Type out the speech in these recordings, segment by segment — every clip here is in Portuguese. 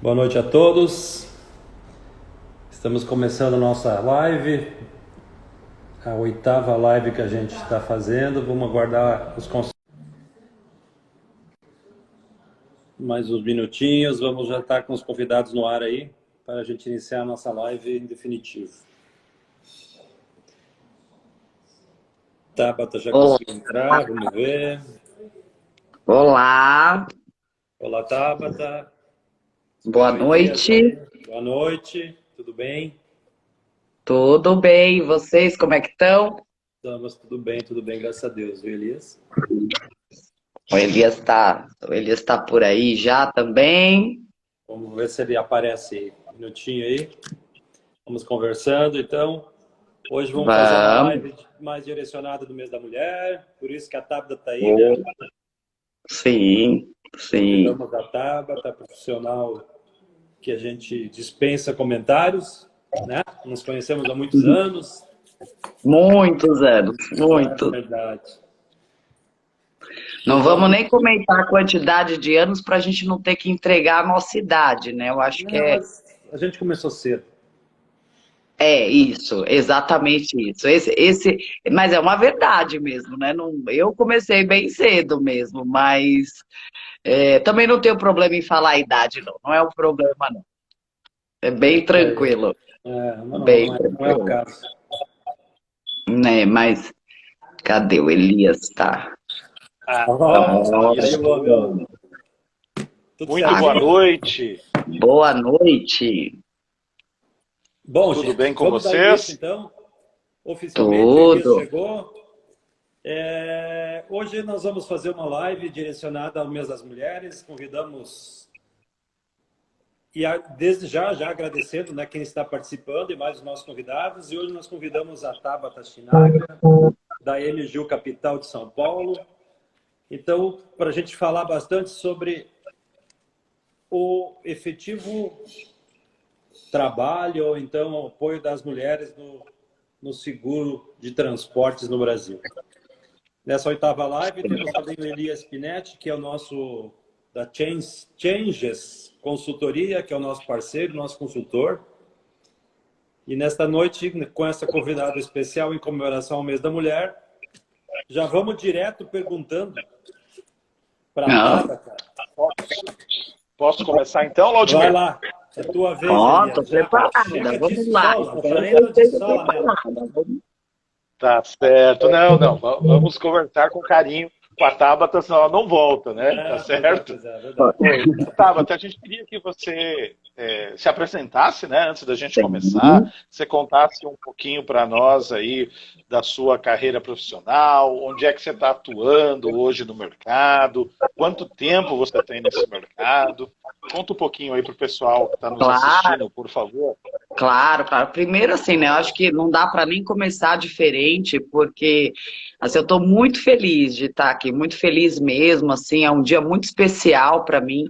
Boa noite a todos. Estamos começando a nossa live, a oitava live que a gente está fazendo. Vamos aguardar mais uns minutinhos. Vamos já estar com os convidados no ar aí para a gente iniciar a nossa live em definitivo. Tabata já Olá. conseguiu entrar, vamos ver. Olá, Olá, Tabata. boa Espero Elias aí. noite, Boa noite, tudo bem? tudo bem? E vocês, como é que estão? Estamos tudo bem, graças a Deus, viu, Elias? O Elias tá por aí já também. Vamos ver se ele aparece aí. Um minutinho aí. Vamos conversando, então. Hoje vamos fazer uma Vamos. live mais direcionada do mês da mulher, por isso que a Tabata está aí, né? Sim, sim. Convidamos a Tabata, profissional que a gente dispensa comentários, né? Nos conhecemos há muitos anos, Muitos anos, é muitos. verdade. E Não vamos vamos. nem comentar a quantidade de anos para a gente não ter que entregar a nossa idade, né? Eu acho que Não, mas a gente começou cedo. é isso, exatamente isso. Mas é uma verdade mesmo, né? Eu comecei bem cedo mesmo, mas também não tenho problema em falar a idade, não. Não é um problema, não. É bem Isso aí. tranquilo, bem Não é o tranquilo. caso. Né? Mas cadê o Elias? Tá. E aí, Ótimo. Logan? Tudo Muito boa certinho? noite. Boa noite. Bom, Tudo gente, bem com vamos dar início vocês? então. Oficialmente, o Elias Tudo. chegou. Hoje nós vamos fazer uma live direcionada ao mês das mulheres. Convidamos, desde já agradecendo, né, quem está participando e mais os nossos convidados. E hoje nós convidamos a Tabata Chinagra, da MGU Capital de São Paulo. Então, para a gente falar bastante sobre o efetivo trabalho ou então o apoio das mulheres no seguro de transportes no Brasil. Nessa oitava live, temos também o Elias Pinetti, que é o nosso da Changes Consultoria, que é o nosso parceiro, nosso consultor. E nesta noite, com essa convidada especial em comemoração ao mês da mulher, já vamos direto perguntando para a Não. Tabata. Posso começar então, Vai Laudimir? lá, é tua vez, Ó, tô Elias. Já preparada. chega de Vamos lá. sola, Agora já eu entra de esteja sola nela. preparada. Tá certo. Não, não. Vamos conversar com carinho com a Tabata, senão ela não volta, né? Tá certo? Pois é, verdade. Tabata, a gente queria que você se apresentasse, né? Antes da gente começar, Sim. você contasse um pouquinho para nós aí da sua carreira profissional, onde é que você está atuando hoje no mercado, quanto tempo você tem nesse mercado. Conta um pouquinho aí para o pessoal que está nos Claro. assistindo, por favor. Claro, claro. Primeiro, assim, né? Eu acho que não dá para nem começar diferente, porque assim, eu estou muito feliz de estar aqui, muito feliz mesmo. Assim, é um dia muito especial para mim,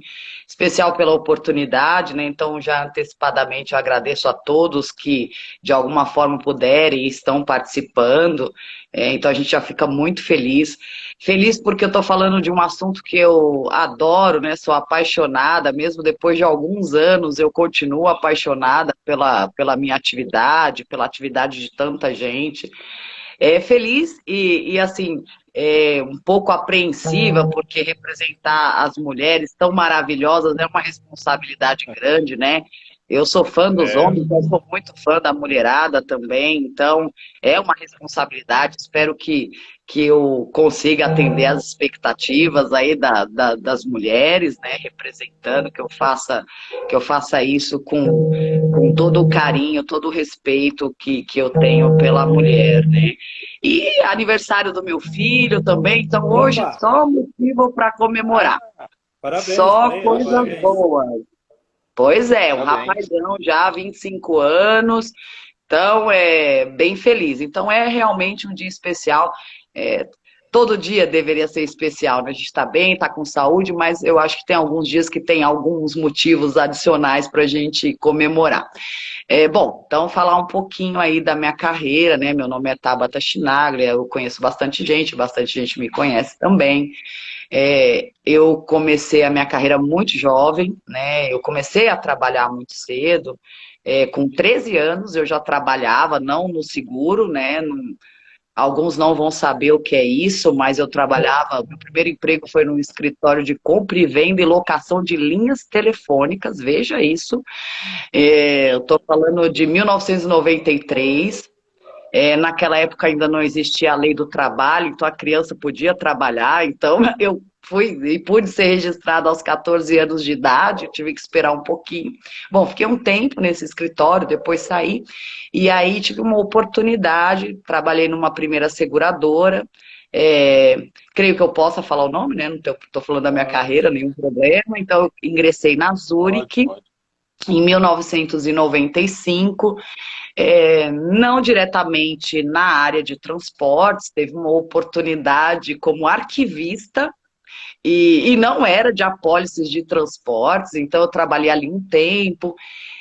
especial pela oportunidade, né? Então, já antecipadamente, eu agradeço a todos que de alguma forma puderem e estão participando. Então, a gente já fica muito feliz. Feliz porque eu estou falando de um assunto que eu adoro, né? Sou apaixonada, mesmo depois de alguns anos, eu continuo apaixonada pela minha atividade, pela atividade de tanta gente. Feliz assim, um pouco apreensiva, porque representar as mulheres tão maravilhosas é uma responsabilidade grande, né? Eu sou fã dos É, homens, mas sou muito fã da mulherada também, então é uma responsabilidade. Espero que eu consiga atender às expectativas aí das mulheres, né? Representando, que eu faça isso com todo o carinho, todo o respeito que eu tenho pela mulher, né? E aniversário do meu filho também, então hoje Opa! só motivo para comemorar. Parabéns Só para ele, coisas parabéns. boas. Pois é, um parabéns. rapazão já, 25 anos, então é bem feliz. Então é realmente um dia especial. É, todo dia deveria ser especial, né? A gente está bem, está com saúde, mas eu acho que tem alguns dias que tem alguns motivos adicionais para a gente comemorar. Bom, então falar um pouquinho aí da minha carreira, né? Meu nome é Tabata Chinaglia, eu conheço bastante gente me conhece também. Eu comecei a minha carreira muito jovem, né? Eu comecei a trabalhar muito cedo. Com 13 anos eu já trabalhava, não no seguro, né? Alguns não vão saber o que é isso, mas eu trabalhava. Meu primeiro emprego foi num escritório de compra e venda e locação de linhas telefônicas, veja isso. Eu estou falando de 1993. Naquela época ainda não existia a lei do trabalho, então a criança podia trabalhar. Então eu fui e pude ser registrada aos 14 anos de idade, tive que esperar um pouquinho. Bom, fiquei um tempo nesse escritório, depois saí, e aí tive uma oportunidade, trabalhei numa primeira seguradora. Creio que eu possa falar o nome, né? Não estou falando da minha carreira, nenhum problema. Então eu ingressei na Zurich Pode. em 1995. Não diretamente na área de transportes, teve uma oportunidade como arquivista, e não era de apólices de transportes, então eu trabalhei ali um tempo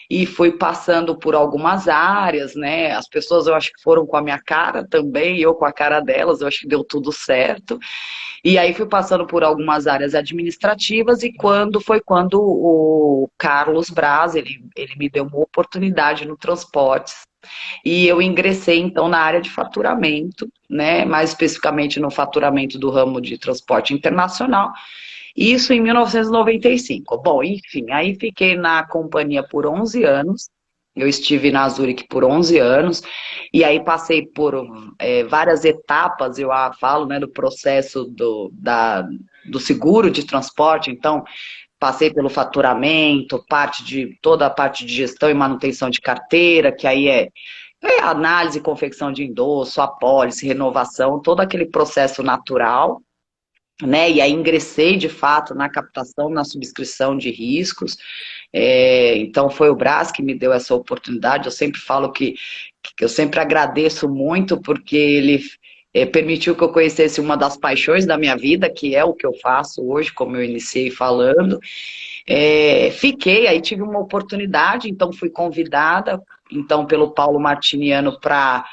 e fui passando por algumas áreas, né? As pessoas eu acho que foram com a minha cara também, eu com a cara delas, eu acho que deu tudo certo. E aí fui passando por algumas áreas administrativas e quando o Carlos Braz, ele me deu uma oportunidade no transportes. E eu ingressei, então, na área de faturamento, né? Mais especificamente no faturamento do ramo de transporte internacional. Isso em 1995. Bom, enfim, aí fiquei na companhia por 11 anos. Eu estive na Zurich por 11 anos, e aí passei por várias etapas, eu falo, né, do processo do seguro de transporte. Então, passei pelo faturamento, toda a parte de gestão e manutenção de carteira, que aí é análise, confecção de endosso, apólice, renovação, todo aquele processo natural, né? E aí ingressei de fato na captação, na subscrição de riscos. Então foi o Brás que me deu essa oportunidade. Eu sempre falo que eu sempre agradeço muito, porque ele permitiu que eu conhecesse uma das paixões da minha vida, que é o que eu faço hoje, como eu iniciei falando. Fiquei, aí tive uma oportunidade, então fui convidada então pelo Paulo Martiniano para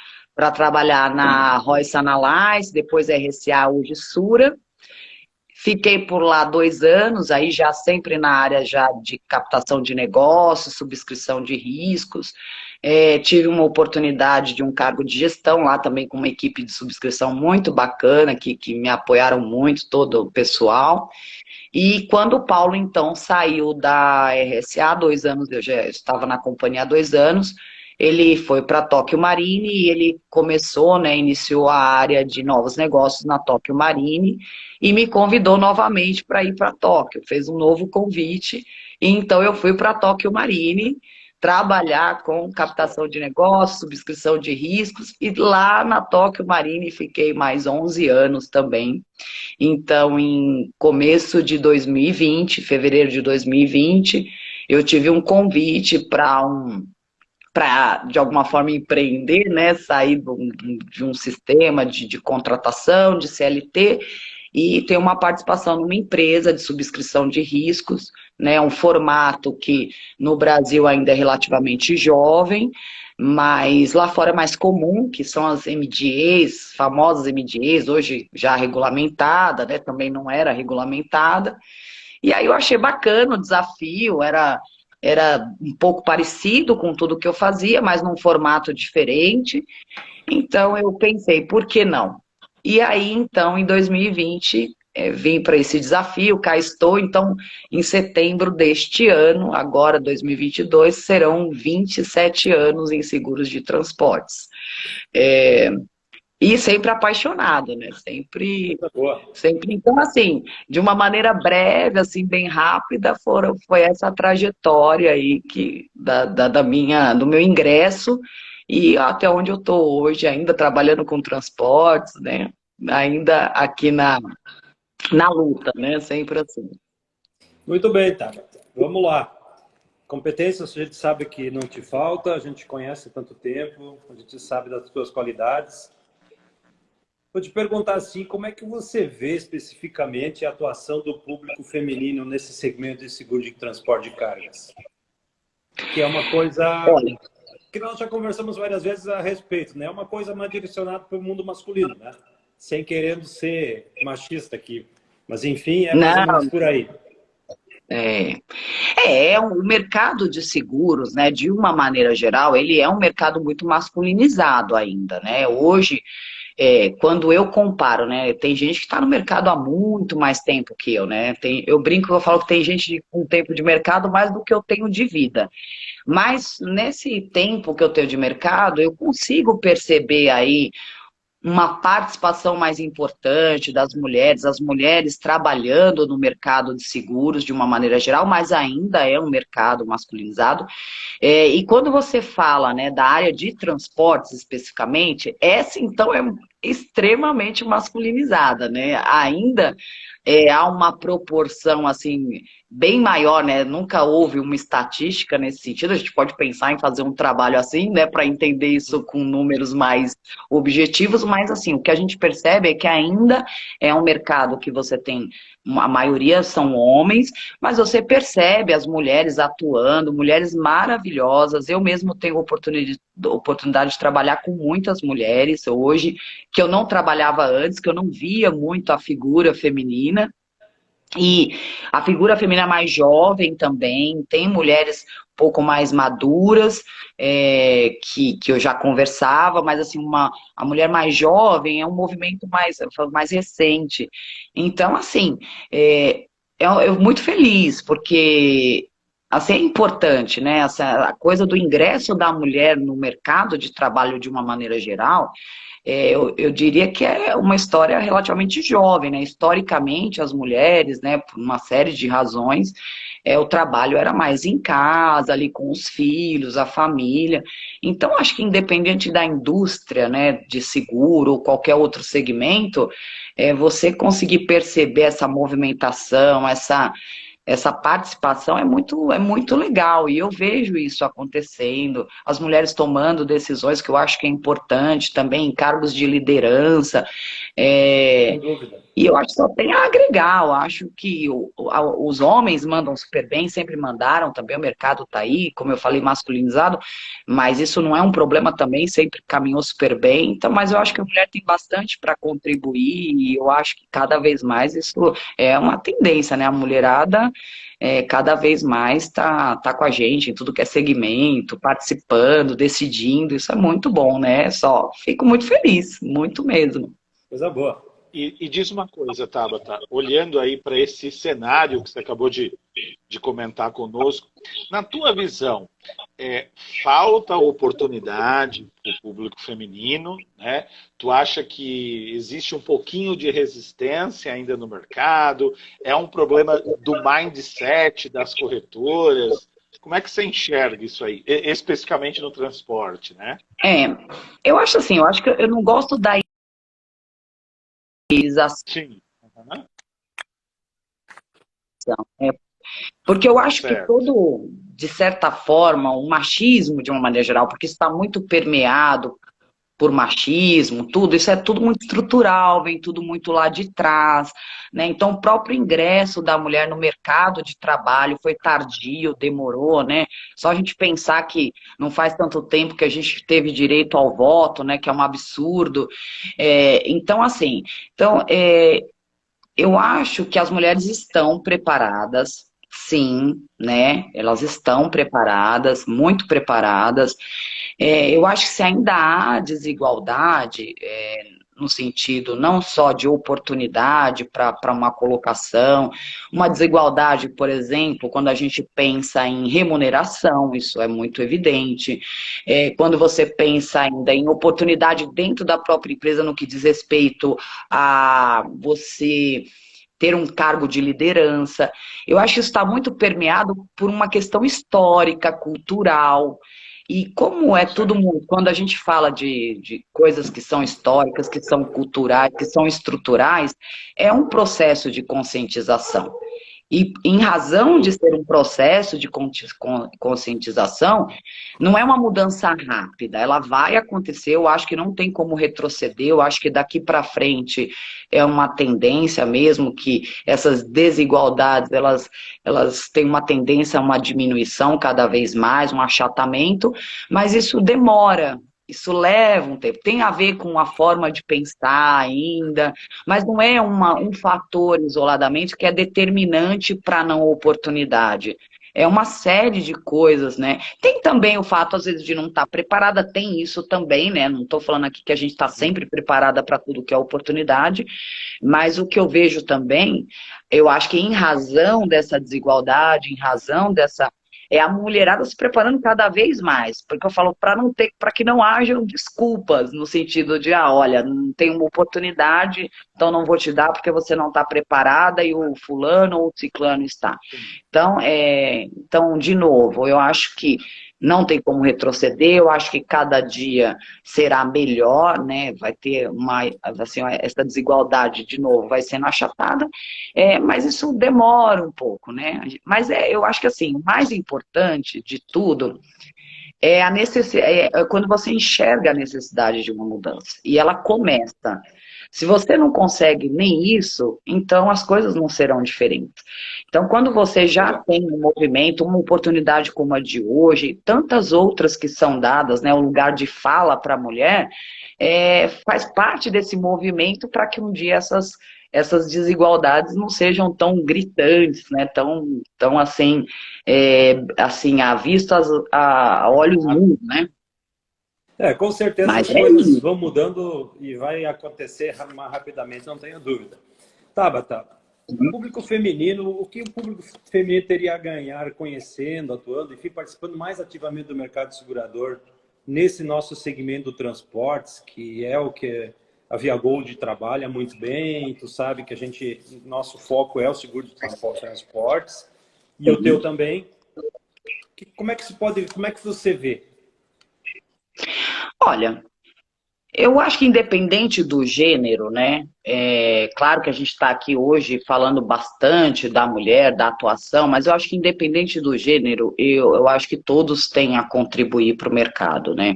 trabalhar na Royce Analyze, depois RCA, hoje Sura. Fiquei por lá 2 anos, aí já sempre na área já de captação de negócios, subscrição de riscos. Tive uma oportunidade de um cargo de gestão lá também, com uma equipe de subscrição muito bacana, que me apoiaram muito, todo o pessoal. E quando o Paulo, então, saiu da RSA há 2 anos, eu já estava na companhia há 2 anos, ele foi para a Tóquio Marine e ele começou, né, iniciou a área de novos negócios na Tóquio Marine e me convidou novamente para ir para Tóquio, fez um novo convite, e então eu fui para a Tóquio Marine trabalhar com captação de negócios, subscrição de riscos, e lá na Tóquio Marine fiquei mais 11 anos também. Então, em começo de 2020, fevereiro de 2020, eu tive um convite para, de alguma forma, empreender, né? Sair de um sistema de contratação, de CLT, e ter uma participação numa empresa de subscrição de riscos, né? Um formato que no Brasil ainda é relativamente jovem, mas lá fora é mais comum, que são as MDAs, famosas MDAs, hoje já regulamentada, né? Também não era regulamentada. E aí eu achei bacana o desafio, era um pouco parecido com tudo que eu fazia, mas num formato diferente. Então eu pensei, por que não? E aí, então, em 2020, vim para esse desafio, cá estou. Então, em setembro deste ano, agora 2022, serão 27 anos em seguros de transportes. E sempre apaixonado, né? Sempre. Então, assim, de uma maneira breve, assim, bem rápida, foi essa trajetória aí do meu ingresso e até onde eu estou hoje, ainda trabalhando com transportes, né? Ainda aqui na luta, né? Sempre assim. Muito bem, Tabata. Vamos lá. Competências, a gente sabe que não te falta, a gente conhece há tanto tempo, a gente sabe das tuas qualidades. Vou te perguntar assim, como é que você vê especificamente a atuação do público feminino nesse segmento de seguro de transporte de cargas? Que é uma coisa que nós já conversamos várias vezes a respeito, né? É uma coisa mais direcionada para o mundo masculino, né? Sem querendo ser machista aqui. Mas, enfim, é mais ou menos Não, por aí. o mercado de seguros, né, de uma maneira geral, ele é um mercado muito masculinizado ainda, né? Hoje, quando eu comparo, né, tem gente que está no mercado há muito mais tempo que eu, né? Eu brinco, eu falo que tem gente com tempo de mercado mais do que eu tenho de vida. Mas nesse tempo que eu tenho de mercado, eu consigo perceber aí uma participação mais importante das mulheres, as mulheres trabalhando no mercado de seguros de uma maneira geral, mas ainda é um mercado masculinizado. E quando você fala, né, da área de transportes especificamente, essa então é extremamente masculinizada, né? Ainda há uma proporção assim bem maior, né? Nunca houve uma estatística nesse sentido. A gente pode pensar em fazer um trabalho assim, né, para entender isso com números mais objetivos, mas assim, o que a gente percebe é que ainda é um mercado que você tem, a maioria são homens, mas você percebe as mulheres atuando, mulheres maravilhosas. Eu mesmo tenho oportunidade de trabalhar com muitas mulheres hoje, que eu não trabalhava antes, que eu não via muito a figura feminina. E a figura feminina mais jovem também, tem mulheres um pouco mais maduras, que eu já conversava, mas assim, a mulher mais jovem é um movimento mais recente. Então, assim, eu muito feliz, porque assim, é importante, né? A coisa do ingresso da mulher no mercado de trabalho de uma maneira geral. Eu diria que é uma história relativamente jovem, né? Historicamente, as mulheres, né, por uma série de razões, o trabalho era mais em casa, ali com os filhos, a família. Então, acho que independente da indústria, né, de seguro ou qualquer outro segmento, você conseguir perceber essa movimentação, essa participação é muito legal, e eu vejo isso acontecendo, as mulheres tomando decisões que eu acho que é importante também, em cargos de liderança, Sem dúvida. e eu acho que só tem a agregar. Eu acho que os homens mandam super bem, sempre mandaram também, o mercado está aí, como eu falei, masculinizado, mas isso não é um problema também, sempre caminhou super bem. Então, mas eu acho que a mulher tem bastante para contribuir, e eu acho que cada vez mais isso é uma tendência, né? A mulherada cada vez mais tá com a gente em tudo que é segmento, participando, decidindo. Isso é muito bom, né? Só fico muito feliz, muito mesmo. Coisa boa. E diz uma coisa, Tabata, olhando aí para esse cenário que você acabou de comentar conosco, na tua visão, falta oportunidade para o público feminino, né? Tu acha que existe um pouquinho de resistência ainda no mercado? É um problema do mindset das corretoras? Como é que você enxerga isso aí, especificamente no transporte, né? Eu acho assim, eu acho que eu não gosto da idealização, Sim. Uhum. porque eu acho que Certo. todo, de certa forma, o machismo, de uma maneira geral, porque está muito permeado por machismo, tudo, isso é tudo muito estrutural, vem tudo muito lá de trás, né? Então, o próprio ingresso da mulher no mercado de trabalho foi tardio, demorou, né? Só a gente pensar que não faz tanto tempo que a gente teve direito ao voto, né? Que é um absurdo. Então, assim, eu acho que as mulheres estão preparadas, sim, né? Elas estão preparadas, muito preparadas. Eu acho que se ainda há desigualdade, no sentido não só de oportunidade para uma colocação, uma desigualdade, por exemplo, quando a gente pensa em remuneração, isso é muito evidente. Quando você pensa ainda em oportunidade dentro da própria empresa no que diz respeito a você ter um cargo de liderança. Eu acho que isso está muito permeado por uma questão histórica, cultural. E como é tudo muito, quando a gente fala de coisas que são históricas, que são culturais, que são estruturais, é um processo de conscientização. E em razão de ser um processo de conscientização, não é uma mudança rápida, ela vai acontecer, eu acho que não tem como retroceder, eu acho que daqui para frente é uma tendência mesmo que essas desigualdades, elas têm uma tendência a uma diminuição cada vez mais, um achatamento, mas isso demora. Isso leva um tempo. Tem a ver com a forma de pensar ainda, mas não é um fator isoladamente que é determinante para a não oportunidade. É uma série de coisas, né? Tem também o fato, às vezes, de não estar preparada, tem isso também, né? Não estou falando aqui que a gente está sempre preparada para tudo que é oportunidade, mas o que eu vejo também, eu acho que em razão dessa desigualdade, em razão dessa é a mulherada se preparando cada vez mais, porque eu falo para não ter, para que não hajam desculpas no sentido de, olha, não tem uma oportunidade, então não vou te dar porque você não está preparada e o fulano ou o ciclano está. Então, então, de novo, eu acho que não tem como retroceder, eu acho que cada dia será melhor, né? Vai ter assim, essa desigualdade de novo vai sendo achatada, mas isso demora um pouco, né? Mas eu acho que assim, o mais importante de tudo é a quando você enxerga a necessidade de uma mudança e ela começa. Se você não consegue nem isso, então as coisas não serão diferentes. Então, quando você já tem um movimento, uma oportunidade como a de hoje, tantas outras que são dadas, né, o lugar de fala para a mulher, faz parte desse movimento para que um dia essas desigualdades não sejam tão gritantes, né, tão assim, assim, à vista, a olhos nus, né? Com certeza Mas as coisas vão mudando e vai acontecer mais rapidamente, não tenho dúvida. Tabata, o público feminino, o que o público feminino teria a ganhar conhecendo, atuando, enfim, participando mais ativamente do mercado segurador nesse nosso segmento do transportes, que é o que a Via Gold trabalha muito bem, tu sabe que nosso foco é o seguro de transportes, e o teu também. Como é que você vê? Olha, eu acho que independente do gênero, né? Claro que a gente está aqui hoje falando bastante da mulher, da atuação, mas eu acho que independente do gênero, eu acho que todos têm a contribuir para o mercado, né?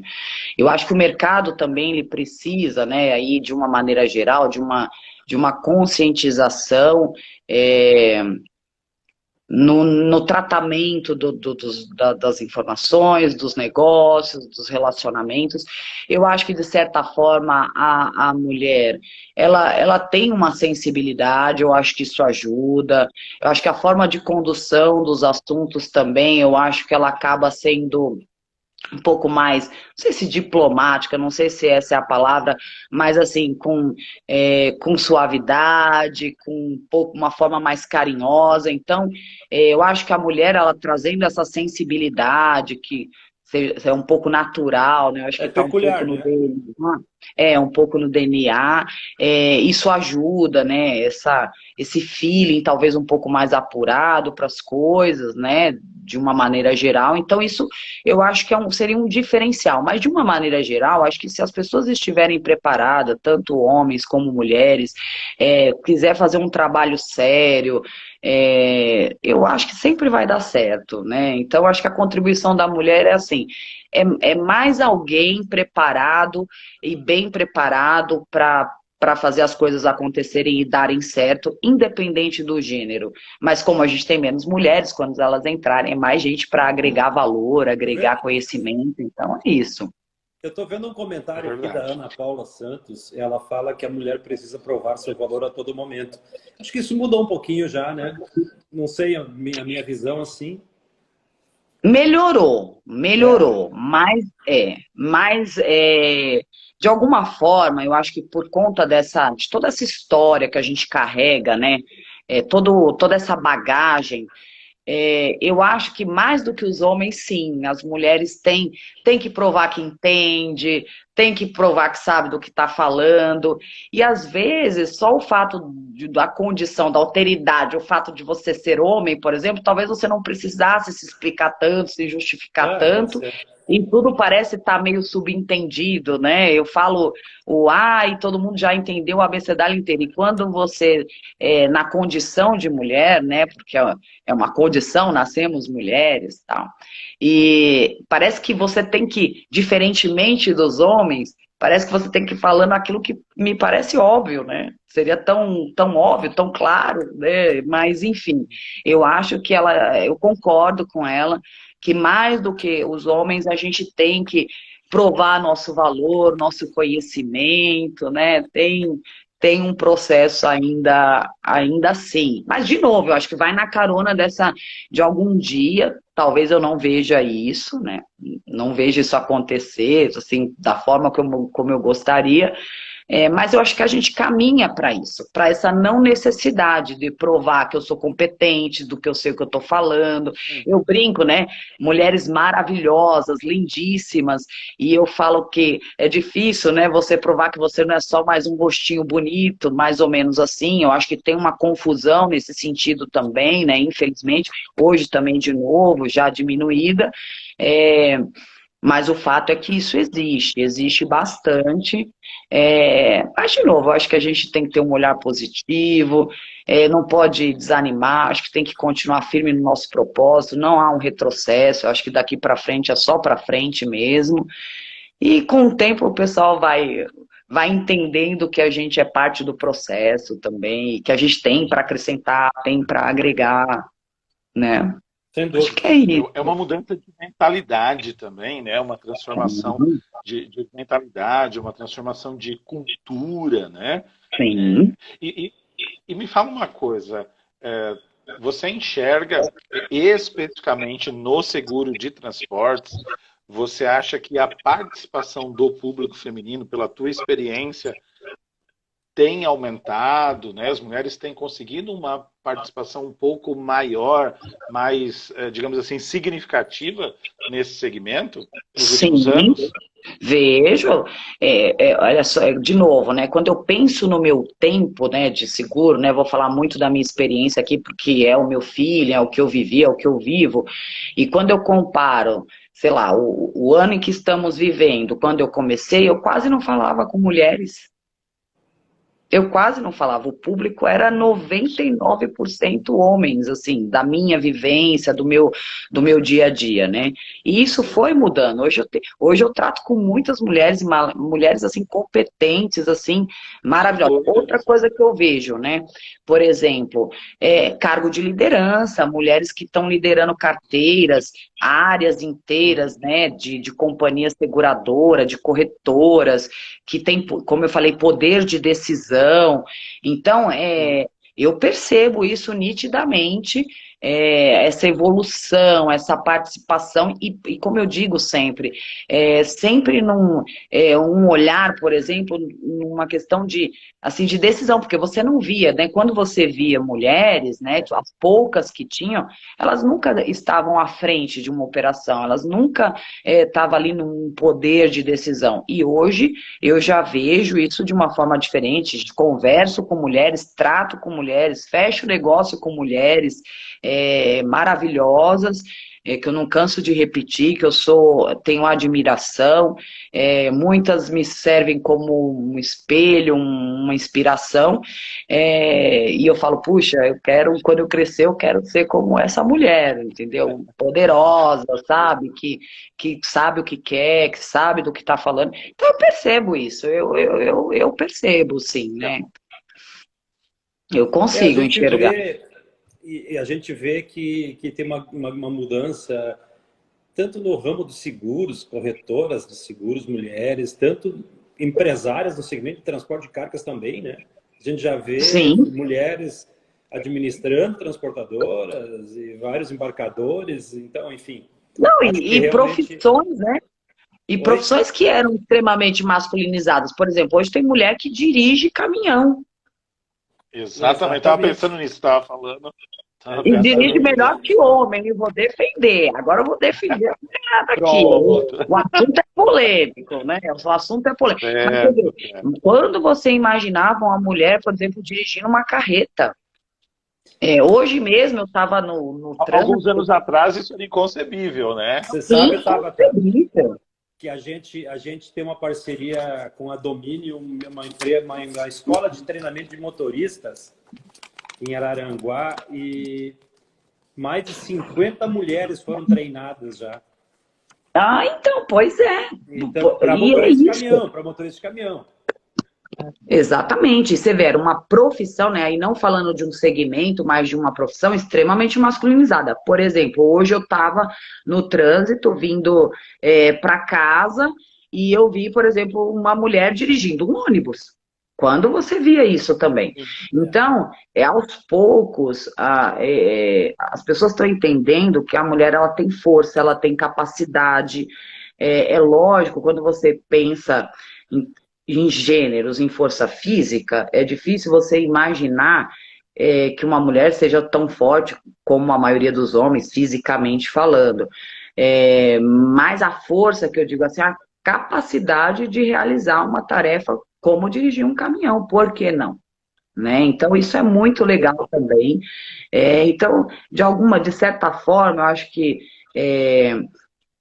Eu acho que o mercado também ele precisa, né, aí de uma maneira geral, de uma conscientização. No tratamento das informações, dos negócios, dos relacionamentos. Eu acho que, de certa forma, a mulher, ela tem uma sensibilidade, eu acho que isso ajuda. Eu acho que a forma de condução dos assuntos também, eu acho que ela acaba sendo um pouco mais, não sei se diplomática, não sei se essa é a palavra, mas assim, com suavidade, com um pouco, uma forma mais carinhosa. Então, eu acho que a mulher, ela trazendo essa sensibilidade, que é um pouco natural, né? Eu acho que está um pouco peculiar, no né? DNA, um pouco no DNA, isso ajuda, né? Esse feeling talvez um pouco mais apurado para as coisas, né? De uma maneira geral. Então, isso eu acho que seria um diferencial, mas de uma maneira geral, acho que se as pessoas estiverem preparadas, tanto homens como mulheres, quiser fazer um trabalho sério, eu acho que sempre vai dar certo, né? Então, acho que a contribuição da mulher é assim, é mais alguém preparado e bem preparado para fazer as coisas acontecerem e darem certo, independente do gênero. Mas como a gente tem menos mulheres, quando elas entrarem, é mais gente para agregar valor, agregar conhecimento. Então é isso. Eu estou vendo um comentário aqui da Ana Paula Santos. Ela fala que a mulher precisa provar seu valor a todo momento. Acho que isso mudou um pouquinho já, né? Não sei a minha visão assim. Melhorou, mas de alguma forma, eu acho que por conta de toda essa história que a gente carrega, né? Toda essa bagagem. Eu acho que mais do que os homens, sim, as mulheres têm que provar que entende, têm que provar que sabe do que está falando. E às vezes, só o fato da condição, da alteridade, o fato de você ser homem, por exemplo, talvez você não precisasse se explicar tanto, se justificar tanto. E tudo parece estar meio subentendido, né? Eu falo e todo mundo já entendeu o abecedário inteiro. E quando você, na condição de mulher, né? Porque é uma condição, nascemos mulheres, tal. E parece que você tem que, diferentemente dos homens, parece que você tem que ir falando aquilo que me parece óbvio, né? Seria tão óbvio, tão claro, né? Mas, enfim, eu acho que eu concordo com ela, que mais do que os homens, a gente tem que provar nosso valor, nosso conhecimento, né? Tem um processo ainda assim. Mas, de novo, eu acho que vai na carona de algum dia, talvez eu não veja isso, né? Não veja isso acontecer, assim, da forma como eu gostaria. Mas eu acho que a gente caminha para isso, para essa não necessidade de provar que eu sou competente, do que eu sei o que eu estou falando. Eu brinco, né? Mulheres maravilhosas, lindíssimas, e eu falo que é difícil, né? Você provar que você não é só mais um rostinho bonito, mais ou menos assim. Eu acho que tem uma confusão nesse sentido também, né? Infelizmente, hoje também de novo, já diminuída. Mas o fato é que isso existe bastante. Mas, de novo, eu acho que a gente tem que ter um olhar positivo, não pode desanimar, acho que tem que continuar firme no nosso propósito, não há um retrocesso, eu acho que daqui para frente é só para frente mesmo. E com o tempo o pessoal vai entendendo que a gente é parte do processo também, que a gente tem para acrescentar, tem para agregar, né? Sem Acho dúvida. que é isso. É uma mudança de mentalidade também, né? Uma transformação de mentalidade, uma transformação de cultura, né? Sim. E me fala uma coisa, você enxerga especificamente no seguro de transportes, você acha que a participação do público feminino, pela tua experiência, tem aumentado, né? As mulheres têm conseguido uma participação um pouco maior, mais, digamos assim, significativa nesse segmento nos últimos anos? Vejo. Olha só, de novo, né? Quando eu penso no meu tempo, né, de seguro, né, vou falar muito da minha experiência aqui, porque é o meu filho, é o que eu vivi, é o que eu vivo. E quando eu comparo, sei lá, o ano em que estamos vivendo, quando eu comecei, eu quase não falava com mulheres. Eu quase não falava, o público era 99% homens, assim, da minha vivência, do meu dia a dia, né? E isso foi mudando. Hoje eu trato com muitas mulheres, mulheres, assim, competentes, assim, maravilhosas. Outra coisa que eu vejo, né? Por exemplo, cargo de liderança, mulheres que estão liderando carteiras, áreas inteiras, né, de companhia seguradora, de corretoras, que tem, como eu falei, poder de decisão. Então, eu percebo isso nitidamente, essa evolução, essa participação, e como eu digo sempre, sempre um olhar, por exemplo, numa questão assim, de decisão, porque você não via, né? Quando você via mulheres, né, as poucas que tinham, elas nunca estavam à frente de uma operação, elas nunca estavam ali num poder de decisão. E hoje eu já vejo isso de uma forma diferente, converso com mulheres, trato com mulheres, fecho negócio com mulheres maravilhosas, que eu não canso de repetir, que tenho admiração, muitas me servem como um espelho, uma inspiração, e eu falo, puxa, quando eu crescer, eu quero ser como essa mulher, entendeu? Poderosa, sabe? Que sabe o que quer, que sabe do que está falando. Então eu percebo isso, eu percebo, sim, né? Eu consigo enxergar. A gente vê que tem uma mudança tanto no ramo dos seguros, corretoras de seguros, mulheres, tanto empresárias no segmento de transporte de cargas também, né? A gente já vê mulheres administrando transportadoras e vários embarcadores, então, enfim. Não, e profissões, né? E profissões que eram extremamente masculinizadas. Por exemplo, hoje tem mulher que dirige caminhão. Exatamente, estava pensando nisso, estava falando. E dirige melhor que homem, e vou defender. Agora eu vou defender a mulherada aqui. O assunto é polêmico, né? O assunto é polêmico. Mas, quando você imaginava uma mulher, por exemplo, dirigindo uma carreta? Hoje mesmo eu estava no trânsito. Alguns anos atrás isso era inconcebível, né? Você sabe, que a gente tem uma parceria com a Domínio, uma escola de treinamento de motoristas em Araranguá, e mais de 50 mulheres foram treinadas já. Ah, então, pois é. Então, para motorista de caminhão. Exatamente. Você vê, era uma profissão, né? Aí não falando de um segmento, mas de uma profissão extremamente masculinizada. Por exemplo, hoje eu estava no trânsito, vindo para casa, e eu vi, por exemplo, uma mulher dirigindo um ônibus. Quando você via isso também? Então, aos poucos, as pessoas estão entendendo que a mulher ela tem força, ela tem capacidade. É lógico, quando você pensa em gêneros, em força física, é difícil você imaginar que uma mulher seja tão forte como a maioria dos homens, fisicamente falando. Mas a força, que eu digo assim, a capacidade de realizar uma tarefa como dirigir um caminhão, por que não? Né? Então, isso é muito legal também. Então, de certa forma, eu acho que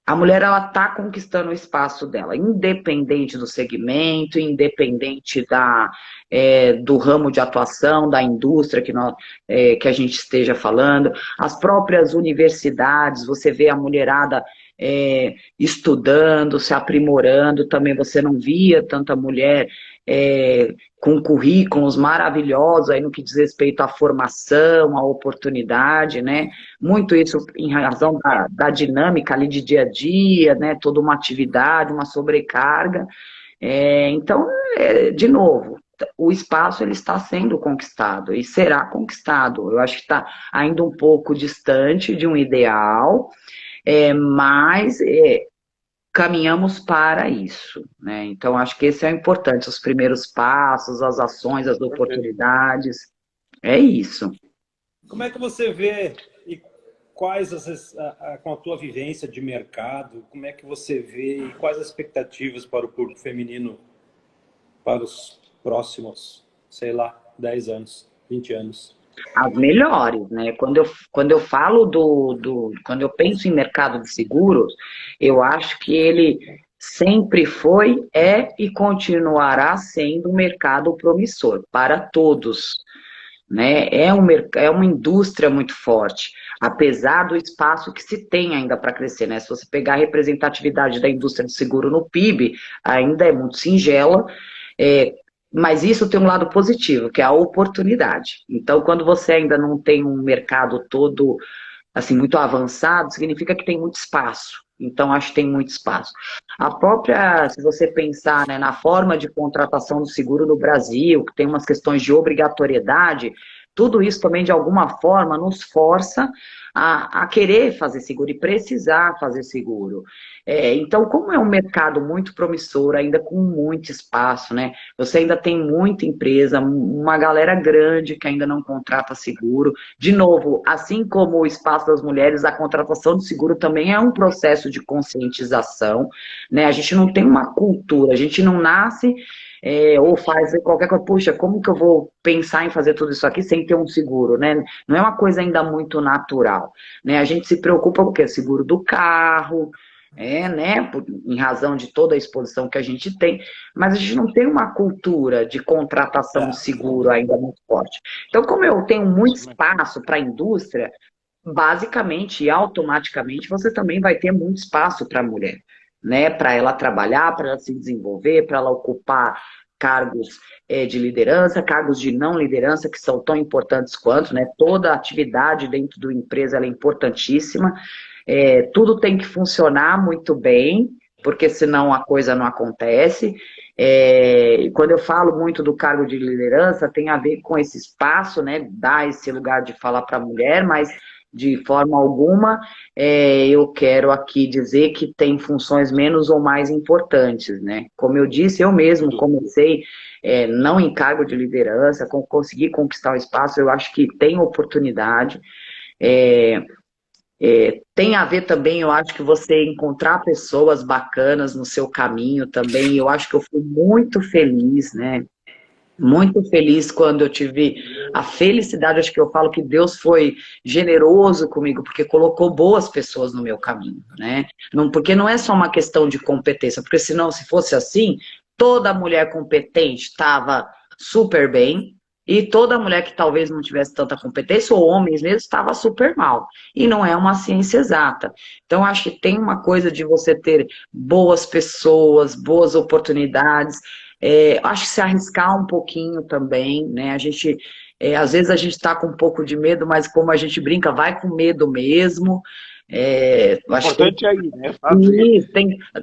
a mulher ela está conquistando o espaço dela, independente do segmento, independente do ramo de atuação, da indústria que a gente esteja falando. As próprias universidades, você vê a mulherada estudando, se aprimorando, também você não via tanta mulher com currículos maravilhosos aí no que diz respeito à formação, à oportunidade, né? Muito isso em razão da dinâmica ali de dia a dia, né? Toda uma atividade, uma sobrecarga. Então, de novo, o espaço ele está sendo conquistado e será conquistado. Eu acho que está ainda um pouco distante de um ideal, mas caminhamos para isso, né? Então, acho que esse é o importante, os primeiros passos, as ações, as oportunidades. É isso. Como é que você vê e quais com a tua vivência de mercado, como é que você vê e quais as expectativas para o público feminino para os próximos, sei lá, 10 anos, 20 anos? As melhores, né? Quando eu falo quando eu penso em mercado de seguros, eu acho que ele sempre foi, e continuará sendo um mercado promissor para todos, né? É uma indústria muito forte, apesar do espaço que se tem ainda para crescer, né? Se você pegar a representatividade da indústria de seguro no PIB, ainda é muito singela, mas isso tem um lado positivo, que é a oportunidade. Então, quando você ainda não tem um mercado todo assim muito avançado, significa que tem muito espaço. Então, acho que tem muito espaço. A própria, se você pensar, né, na forma de contratação do seguro no Brasil, que tem umas questões de obrigatoriedade, tudo isso também, de alguma forma, nos força a querer fazer seguro e precisar fazer seguro. Então, como é um mercado muito promissor, ainda com muito espaço, né? Você ainda tem muita empresa, uma galera grande que ainda não contrata seguro. De novo, assim como o espaço das mulheres, a contratação de seguro também é um processo de conscientização, né? A gente não tem uma cultura, a gente não nasce ou faz qualquer coisa, puxa, como que eu vou pensar em fazer tudo isso aqui sem ter um seguro, né? Não é uma coisa ainda muito natural, né? A gente se preocupa com o quê? Seguro do carro, né? Em razão de toda a exposição que a gente tem, mas a gente não tem uma cultura de contratação de seguro ainda muito forte. Então, como eu tenho muito espaço para a indústria, basicamente e automaticamente você também vai ter muito espaço para a mulher, né? Para ela trabalhar, para ela se desenvolver, para ela ocupar cargos de liderança, cargos de não liderança, que são tão importantes quanto, né? Toda atividade dentro da empresa ela é importantíssima. Tudo tem que funcionar muito bem, porque senão a coisa não acontece. Quando eu falo muito do cargo de liderança, tem a ver com esse espaço, né? Dar esse lugar de falar para a mulher, mas de forma alguma eu quero aqui dizer que tem funções menos ou mais importantes, né? Como eu disse, eu mesmo comecei não em cargo de liderança, consegui conquistar o espaço, eu acho que tem oportunidade. Tem a ver também, eu acho que você encontrar pessoas bacanas no seu caminho também, eu acho que eu fui muito feliz, né? Muito feliz quando eu tive a felicidade, acho que eu falo que Deus foi generoso comigo, porque colocou boas pessoas no meu caminho, né? Porque não é só uma questão de competência, porque senão, se fosse assim, toda mulher competente estava super bem, e toda mulher que talvez não tivesse tanta competência, ou homens mesmo, estava super mal. E não é uma ciência exata. Então, acho que tem uma coisa de você ter boas pessoas, boas oportunidades. Acho que se arriscar um pouquinho também, né? Às vezes a gente está com um pouco de medo, mas como a gente brinca, vai com medo mesmo. Eu acho Importante aí, né? Fazer. e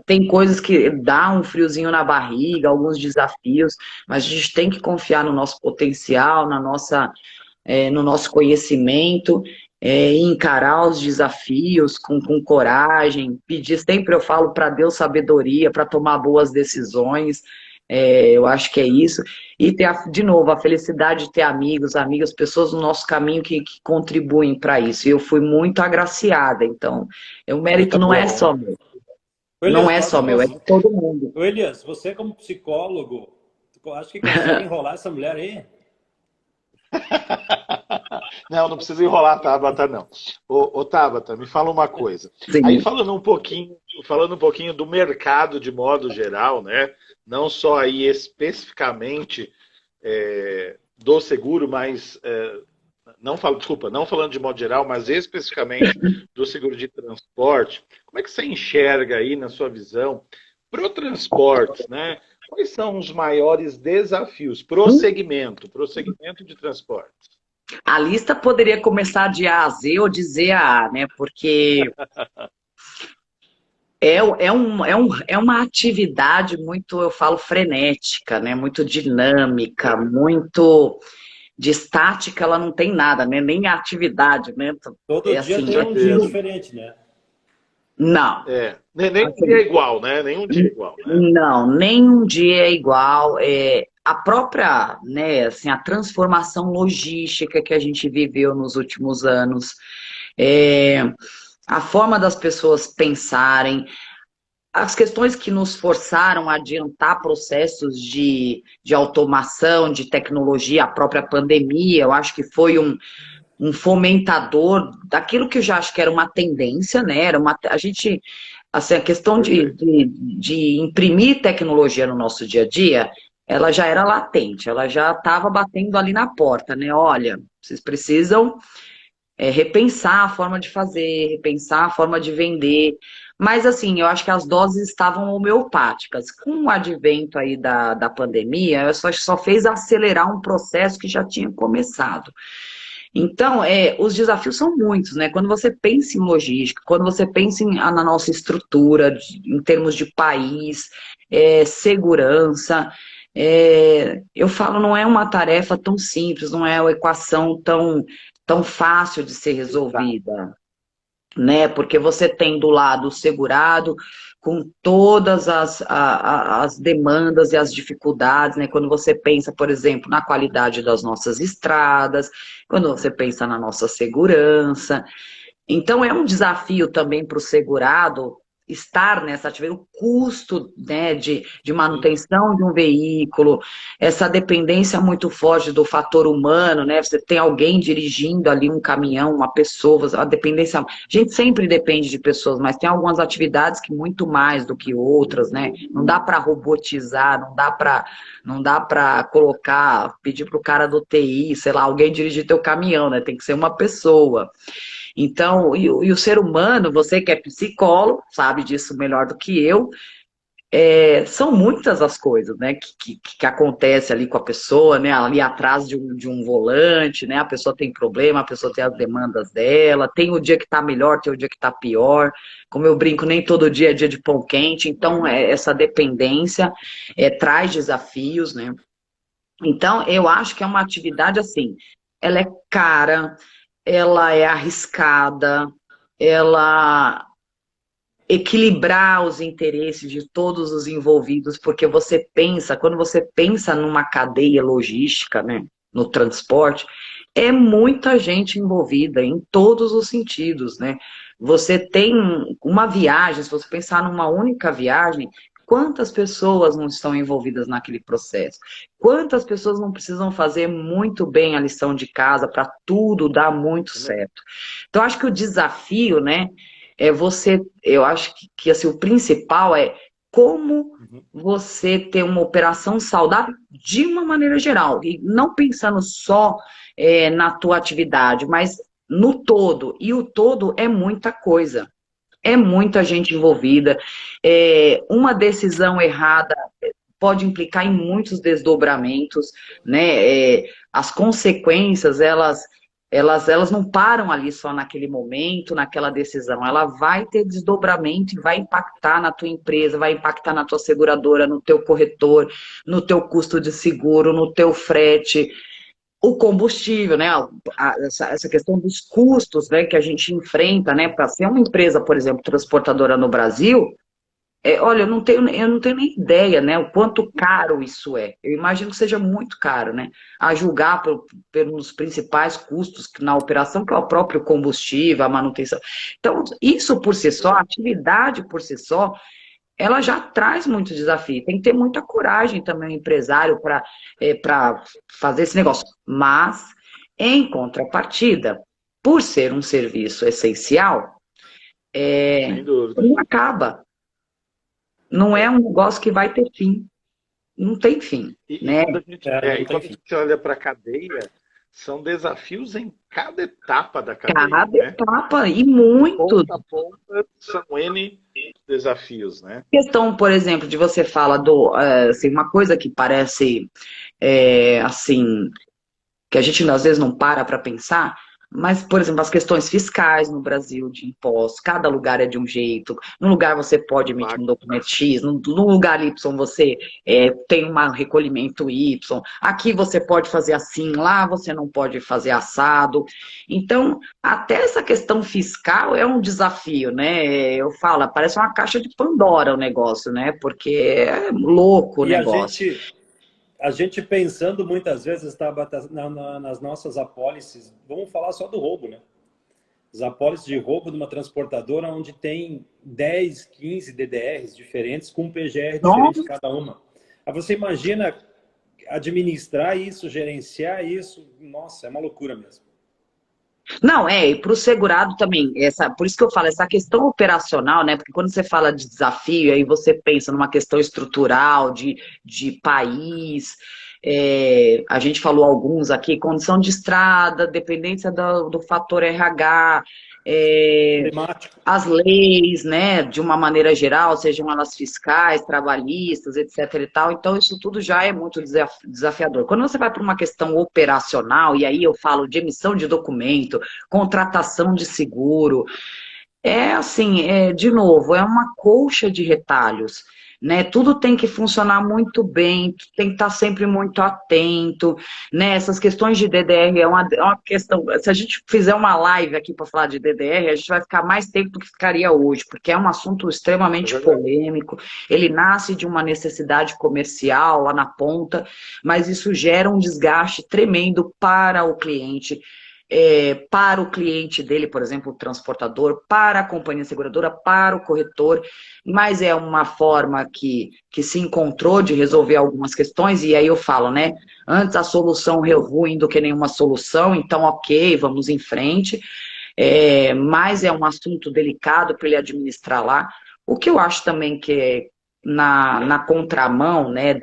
tem coisas que dá um friozinho na barriga, alguns desafios, mas a gente tem que confiar no nosso potencial, no nosso conhecimento, e encarar os desafios com coragem, pedir, sempre eu falo para Deus sabedoria para tomar boas decisões, eu acho que é isso, e ter, de novo, a felicidade de ter amigos, amigas, pessoas no nosso caminho que contribuem para isso, e eu fui muito agraciada, então, o mérito Muito não é bom. só meu, Ô, não Elias, é tu acha só que meu, é de todo mundo. Ô, Elias, você como psicólogo, tu acha que consegue enrolar essa mulher aí? Não, não precisa enrolar a Tabata, não. Ô, Tabata, me fala uma coisa. Aí Sim. falando um pouquinho do mercado de modo geral, né? Não só aí especificamente do seguro, mas não falando de modo geral, mas especificamente do seguro de transporte. Como é que você enxerga aí na sua visão para o transporte, né? Quais são os maiores desafios pro segmento de transporte? A lista poderia começar de A a Z ou de Z a A, né? Porque é uma atividade muito, eu falo, frenética, né? Muito dinâmica, muito de estática, ela não tem nada, né? Nem a atividade, né? Todo É dia assim, tem um dia diferente, né? não. Nem um dia Assim, é igual, né? Nenhum dia é igual, né? não, nenhum dia é igual. A própria, né, assim, a transformação logística que a gente viveu nos últimos anos, é, a forma das pessoas pensarem, as questões que nos forçaram a adiantar processos de automação, de tecnologia, a própria pandemia, eu acho que foi um fomentador daquilo que eu já acho que era uma tendência, né? A gente, assim, a questão Perfeito. de imprimir tecnologia no nosso dia a dia, ela já era latente, ela já estava batendo ali na porta, né? Olha, vocês precisam repensar a forma de fazer, repensar a forma de vender. Mas, assim, eu acho que as doses estavam homeopáticas. Com o advento aí da pandemia, só fez acelerar um processo que já tinha começado. Então, os desafios são muitos, né? Quando você pensa em logística, quando você pensa na nossa estrutura, em termos de país, segurança, eu falo, não é uma tarefa tão simples, não é uma equação tão fácil de ser Exato. resolvida, né? Porque você tem do lado o segurado com todas as demandas e as dificuldades, né? Quando você pensa, por exemplo, na qualidade das nossas estradas, quando você pensa na nossa segurança. Então, é um desafio também para o segurado estar nessa atividade, o custo, né, de Sim. manutenção de um veículo, essa dependência muito forte do fator humano, né? Você tem alguém dirigindo ali um caminhão, uma pessoa, a dependência. A gente sempre depende de pessoas, mas tem algumas atividades que muito mais do que outras, né? Não dá para robotizar, não dá para colocar, pedir para o cara do TI, sei lá, alguém dirigir teu caminhão, né? Tem que ser uma pessoa. Então, e o ser humano, você que é psicólogo, sabe disso melhor do que eu, são muitas as coisas, né, que acontece ali com a pessoa, né, ali atrás de um volante, né, a pessoa tem problema, a pessoa tem as demandas dela, tem o dia que tá melhor, tem o dia que tá pior, como eu brinco, nem todo dia é dia de pão quente, então essa dependência traz desafios, né, então eu acho que é uma atividade assim, ela é cara, ela é arriscada, ela equilibrar os interesses de todos os envolvidos, porque quando você pensa numa cadeia logística, né, no transporte, é muita gente envolvida em todos os sentidos, né? Você tem uma viagem, se você pensar numa única viagem, quantas pessoas não estão envolvidas naquele processo? Quantas pessoas não precisam fazer muito bem a lição de casa para tudo dar muito certo? Então, acho que o desafio, né, eu acho que assim, o principal é como Uhum. você ter uma operação saudável de uma maneira geral, e não pensando só na tua atividade, mas no todo, e o todo é muita coisa. É muita gente envolvida. Uma decisão errada pode implicar em muitos desdobramentos, né? As consequências, elas Elas não param ali só naquele momento, naquela decisão. Ela vai ter desdobramento e vai impactar na tua empresa, vai impactar na tua seguradora, no teu corretor, no teu custo de seguro, no teu frete, o combustível, né? Essa questão dos custos, né, que a gente enfrenta, né? Para ser uma empresa, por exemplo, transportadora no Brasil, olha, eu não tenho nem ideia, né, o quanto caro isso é. Eu imagino que seja muito caro, né? A julgar pelos principais custos na operação, que é o próprio combustível, a manutenção. Então, isso por si só, a atividade por si só, ela já traz muito desafio. Tem que ter muita coragem também, o empresário, para fazer esse negócio. Mas, em contrapartida, por ser um serviço essencial, Sem dúvida. não acaba. Não é um negócio que vai ter fim. Não tem fim, E né? quando a gente, quando a gente olha para a cadeia, são desafios em cada etapa da cadeia, Cada né? etapa, e muito. Ponta a ponta são N desafios, né? Questão, por exemplo, de você fala assim, uma coisa que parece, assim, que a gente às vezes não para pensar, mas, por exemplo, as questões fiscais no Brasil, de impostos, cada lugar é de um jeito. Num lugar você pode emitir um documento X, no lugar Y você tem um recolhimento Y. Aqui você pode fazer assim, lá você não pode fazer assado. Então, até essa questão fiscal é um desafio, né? Eu falo, parece uma caixa de Pandora o negócio, né? Porque é louco o E negócio. a gente pensando muitas vezes, Tabata, nas nossas apólices, vamos falar só do roubo, né? As apólices de roubo de uma transportadora onde tem 10, 15 DDRs diferentes com um PGR diferente cada uma. Aí você imagina administrar isso, gerenciar isso, nossa, é uma loucura mesmo. Não, e para o segurado também, por isso que eu falo, essa questão operacional, né? Porque quando você fala de desafio, aí você pensa numa questão estrutural, de país, a gente falou alguns aqui, condição de estrada, dependência do fator RH, Climático. as leis, né, de uma maneira geral, sejam elas fiscais, trabalhistas, etc e tal. Então, isso tudo já é muito desafiador. Quando você vai para uma questão operacional, e aí eu falo de emissão de documento, contratação de seguro, assim, de novo, é uma colcha de retalhos, né? Tudo tem que funcionar muito bem, tem que estar sempre muito atento, né? Essas questões de DDR é uma questão. Se a gente fizer uma live aqui para falar de DDR, a gente vai ficar mais tempo do que ficaria hoje, porque é um assunto extremamente polêmico. Ele nasce de uma necessidade comercial lá na ponta, mas isso gera um desgaste tremendo para o cliente. Para o cliente dele, por exemplo, o transportador, para a companhia seguradora, para o corretor, mas é uma forma que se encontrou de resolver algumas questões, e aí eu falo, né? Antes a solução ruim do que nenhuma solução, então ok, vamos em frente, mas é um assunto delicado para ele administrar lá. O que eu acho também que na contramão, né,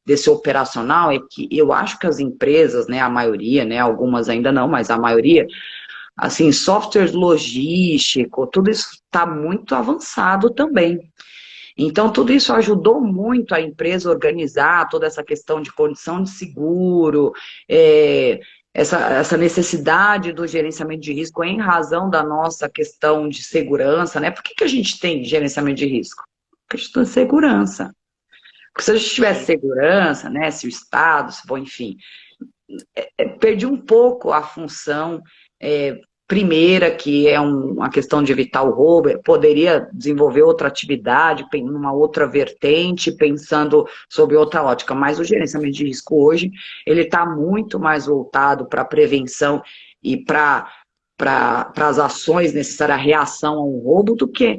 desse operacional é que eu acho que as empresas, né, a maioria, né, algumas ainda não, mas a maioria, assim, software logístico, tudo isso está muito avançado também. Então, tudo isso ajudou muito a empresa a organizar toda essa questão de condição de seguro, essa necessidade do gerenciamento de risco em razão da nossa questão de segurança, né? Por que a gente tem gerenciamento de risco? Questão de segurança. Porque se a gente tivesse segurança, né, se o Estado, se for, enfim, perdi um pouco a função primeira, que é uma questão de evitar o roubo, poderia desenvolver outra atividade, numa outra vertente, pensando sob outra ótica, mas o gerenciamento de risco hoje, ele está muito mais voltado para a prevenção e para as ações necessárias, a reação a um roubo, do que,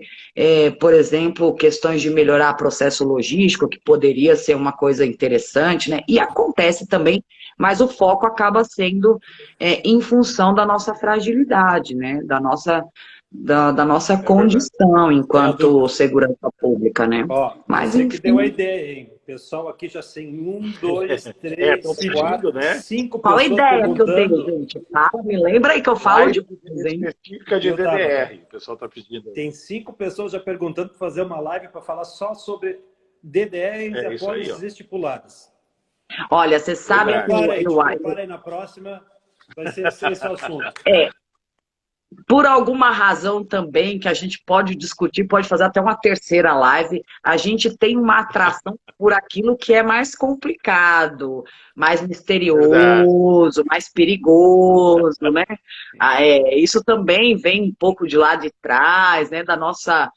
por exemplo, questões de melhorar processo logístico, que poderia ser uma coisa interessante, né? E acontece também, mas o foco acaba sendo em função da nossa fragilidade, né? Da nossa condição enquanto segurança pública, né? Ó, Mas, você enfim, que deu a ideia, hein? O pessoal aqui já tem 1, 2, 3, pedindo, 4, né? 5 qual a pessoas ideia que eu dei, perguntando. gente? Fala, me lembra aí que eu falo de coisa, hein? Específica de DDR, o pessoal está pedindo. Tem 5 pessoas já perguntando para fazer uma live para falar só sobre DDR e apólices estipuladas. Olha, você sabe que Prepara aí na próxima. Vai ser esse o assunto. É, por alguma razão também que a gente pode discutir, pode fazer até uma terceira live, a gente tem uma atração por aquilo que é mais complicado, mais Verdade. misterioso, mais perigoso, né? Isso também vem um pouco de lá de trás, né? Da nossa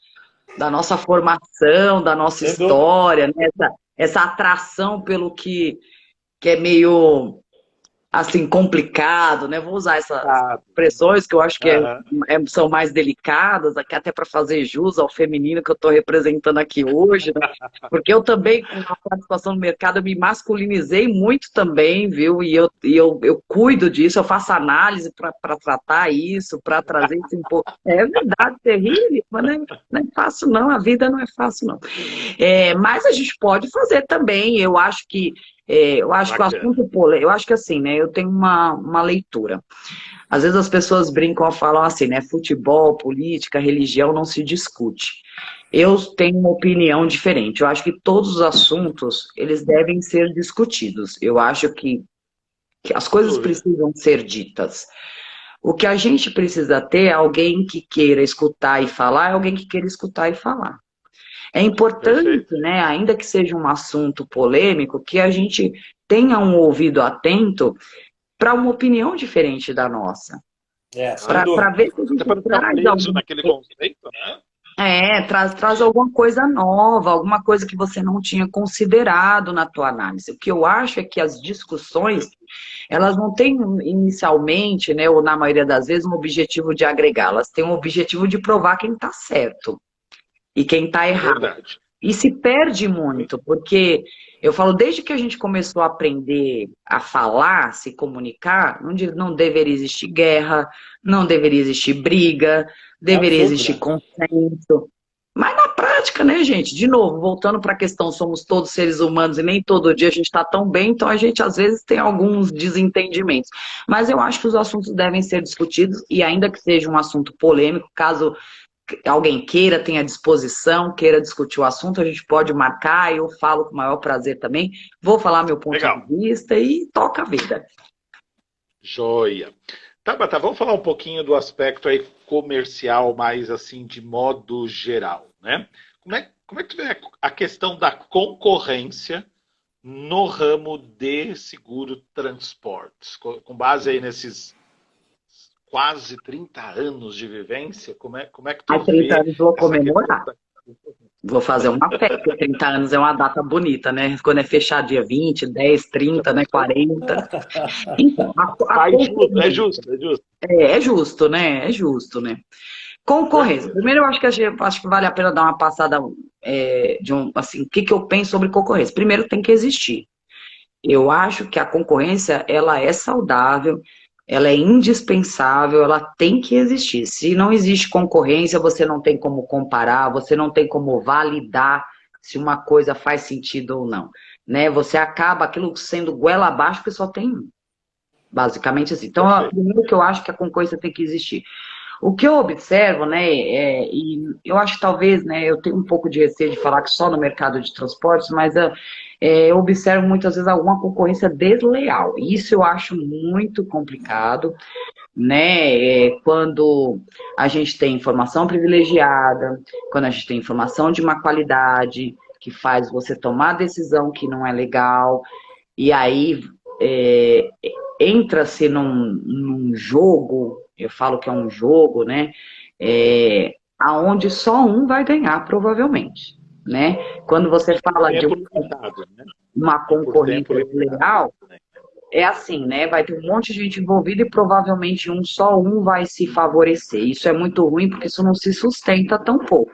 formação, da nossa Sem dúvida. história, né? Essa atração pelo que é meio assim, complicado, né? Vou usar essas Ah, expressões que eu acho que aham. são mais delicadas, até para fazer jus ao feminino que eu estou representando aqui hoje, né? Porque eu também, com a participação no mercado, eu me masculinizei muito também, viu? E eu cuido disso, eu faço análise para tratar isso, para trazer isso um pouco. É verdade, terrível, mas não é fácil, não. A vida não é fácil, não. Mas a gente pode fazer também. Eu acho que o Bacana. assunto polêmico, eu acho que assim, né? Eu tenho uma leitura. Às vezes as pessoas brincam e falam assim, né? Futebol, política, religião não se discute. Eu tenho uma opinião diferente. Eu acho que todos os assuntos, eles devem ser discutidos. Eu acho que as Sem coisas dúvida. precisam ser ditas. O que a gente precisa ter é alguém que queira escutar e falar, é alguém que queira escutar e falar. É importante, Perfeito. né, ainda que seja um assunto polêmico, que a gente tenha um ouvido atento para uma opinião diferente da nossa. Sem Para dúvida. ver se a Até gente para não ficar traz preso alguma naquele conceito, né? traz alguma coisa nova, alguma coisa que você não tinha considerado na tua análise. O que eu acho é que as discussões, elas não têm inicialmente, né, ou na maioria das vezes, um objetivo de agregar, elas têm um objetivo de provar quem está certo e quem está errado. Verdade. E se perde muito, porque eu falo, desde que a gente começou a aprender a falar, se comunicar, não deveria existir guerra, não deveria existir briga, É deveria absurdo, existir né? consenso. Mas na prática, né, gente? De novo, voltando para a questão, somos todos seres humanos e nem todo dia a gente está tão bem, então a gente às vezes tem alguns desentendimentos. Mas eu acho que os assuntos devem ser discutidos, e ainda que seja um assunto polêmico, caso alguém queira, tenha disposição, queira discutir o assunto, a gente pode marcar, eu falo com o maior prazer também, vou falar meu ponto de Legal. vista e toca a vida. Joia. Tabata, vamos falar um pouquinho do aspecto aí comercial, mais assim, de modo geral, né? Como é que tu vê a questão da concorrência no ramo de seguro transportes? Com base aí nesses quase 30 anos de vivência, como é que tu Há 30 vê anos vou essa questão comemorar. da... Vou fazer uma festa, porque 30 anos é uma data bonita, né? Quando é fechar dia 20, 10, Já 30, né? pensou? 40. Então, a Faz justo, é concorrência. justo, é justo. É justo, né? É justo, né? Concorrência. Perfeito. Primeiro, eu acho que vale a pena dar uma passada assim, o que eu penso sobre concorrência. Primeiro, tem que existir. Eu acho que a concorrência, ela é saudável, ela é indispensável, ela tem que existir. Se não existe concorrência, você não tem como comparar, você não tem como validar se uma coisa faz sentido ou não, né? Você acaba aquilo sendo goela abaixo porque só tem um, basicamente assim. Então, Perfeito. primeiro que eu acho que a concorrência tem que existir. O que eu observo, né, e eu acho que talvez, né, eu tenho um pouco de receio de falar que só no mercado de transportes, mas eu observo muitas vezes alguma concorrência desleal. E isso eu acho muito complicado, né, quando a gente tem informação privilegiada, quando a gente tem informação de má qualidade, que faz você tomar decisão que não é legal, e aí é, entra-se num jogo, eu falo que é um jogo, né? Aonde só um vai ganhar, provavelmente, né? Quando você E por fala de tempo limitado, né? uma E por tempo concorrência limitado desleal, também. é assim, né? Vai ter um monte de gente envolvida e provavelmente só um vai se favorecer. Isso é muito ruim porque isso não se sustenta tão pouco.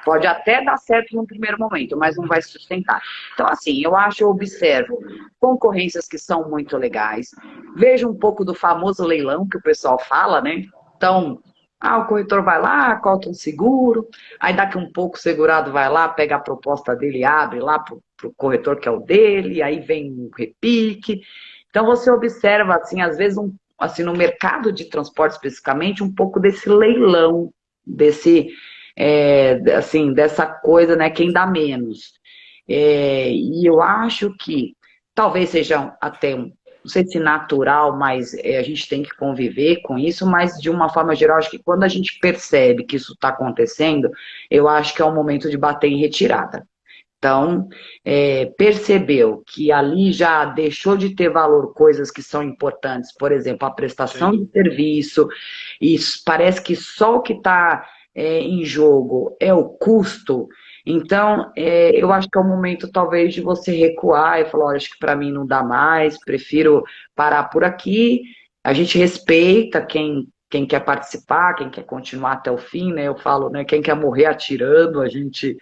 Pode até dar certo no primeiro momento, mas não vai sustentar. Então, assim, eu observo concorrências que são muito legais. Vejo um pouco do famoso leilão que o pessoal fala, né? Então, o corretor vai lá, cota um seguro, aí daqui um pouco o segurado vai lá, pega a proposta dele e abre lá para o corretor que é o dele, aí vem um repique. Então, você observa, assim, às vezes, assim, no mercado de transporte especificamente, um pouco desse leilão, assim, dessa coisa, né, quem dá menos. E eu acho que talvez seja até não sei se natural, mas a gente tem que conviver com isso, mas de uma forma geral, acho que quando a gente percebe que isso está acontecendo, eu acho que é o momento de bater em retirada. Então, percebeu que ali já deixou de ter valor coisas que são importantes, por exemplo, a prestação de serviço, e parece que só o que está em jogo é o custo. Então, eu acho que é o momento talvez de você recuar e falar, olha, acho que para mim não dá mais, prefiro parar por aqui. A gente respeita quem quer participar, quem quer continuar até o fim, né? Eu falo, né? Quem quer morrer atirando, a gente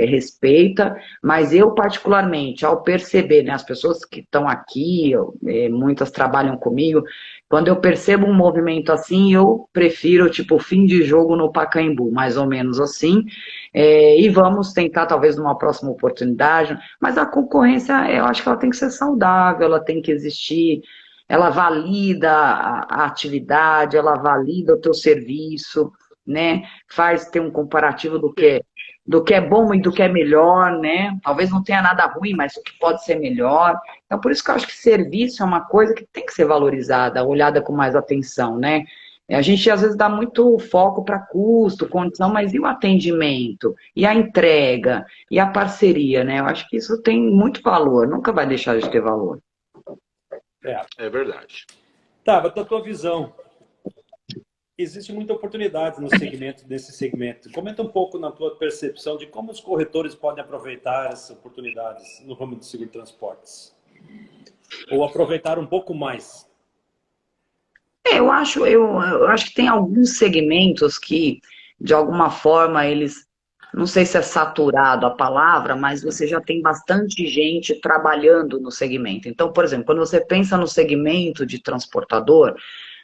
respeita, mas eu particularmente, ao perceber, né, as pessoas que estão aqui, muitas trabalham comigo, quando eu percebo um movimento assim, eu prefiro, tipo, fim de jogo no Pacaembu, mais ou menos assim, e vamos tentar, talvez, numa próxima oportunidade, mas a concorrência, eu acho que ela tem que ser saudável, ela tem que existir, ela valida a atividade, ela valida o teu serviço, né, faz ter um comparativo do que é bom e do que é melhor, né? Talvez não tenha nada ruim, mas o que pode ser melhor. Então, por isso que eu acho que serviço é uma coisa que tem que ser valorizada, olhada com mais atenção, né? A gente às vezes dá muito foco para custo, condição, mas e o atendimento? E a entrega? E a parceria, né? Eu acho que isso tem muito valor, nunca vai deixar de ter valor. É verdade. Tá, da tua visão, existe muita oportunidade nesse segmento. Comenta um pouco na tua percepção de como os corretores podem aproveitar essas oportunidades no ramo de seguro transportes. Ou aproveitar um pouco mais. Eu acho que tem alguns segmentos que, de alguma forma, eles, não sei se é saturado a palavra, mas você já tem bastante gente trabalhando no segmento. Então, por exemplo, quando você pensa no segmento de transportador,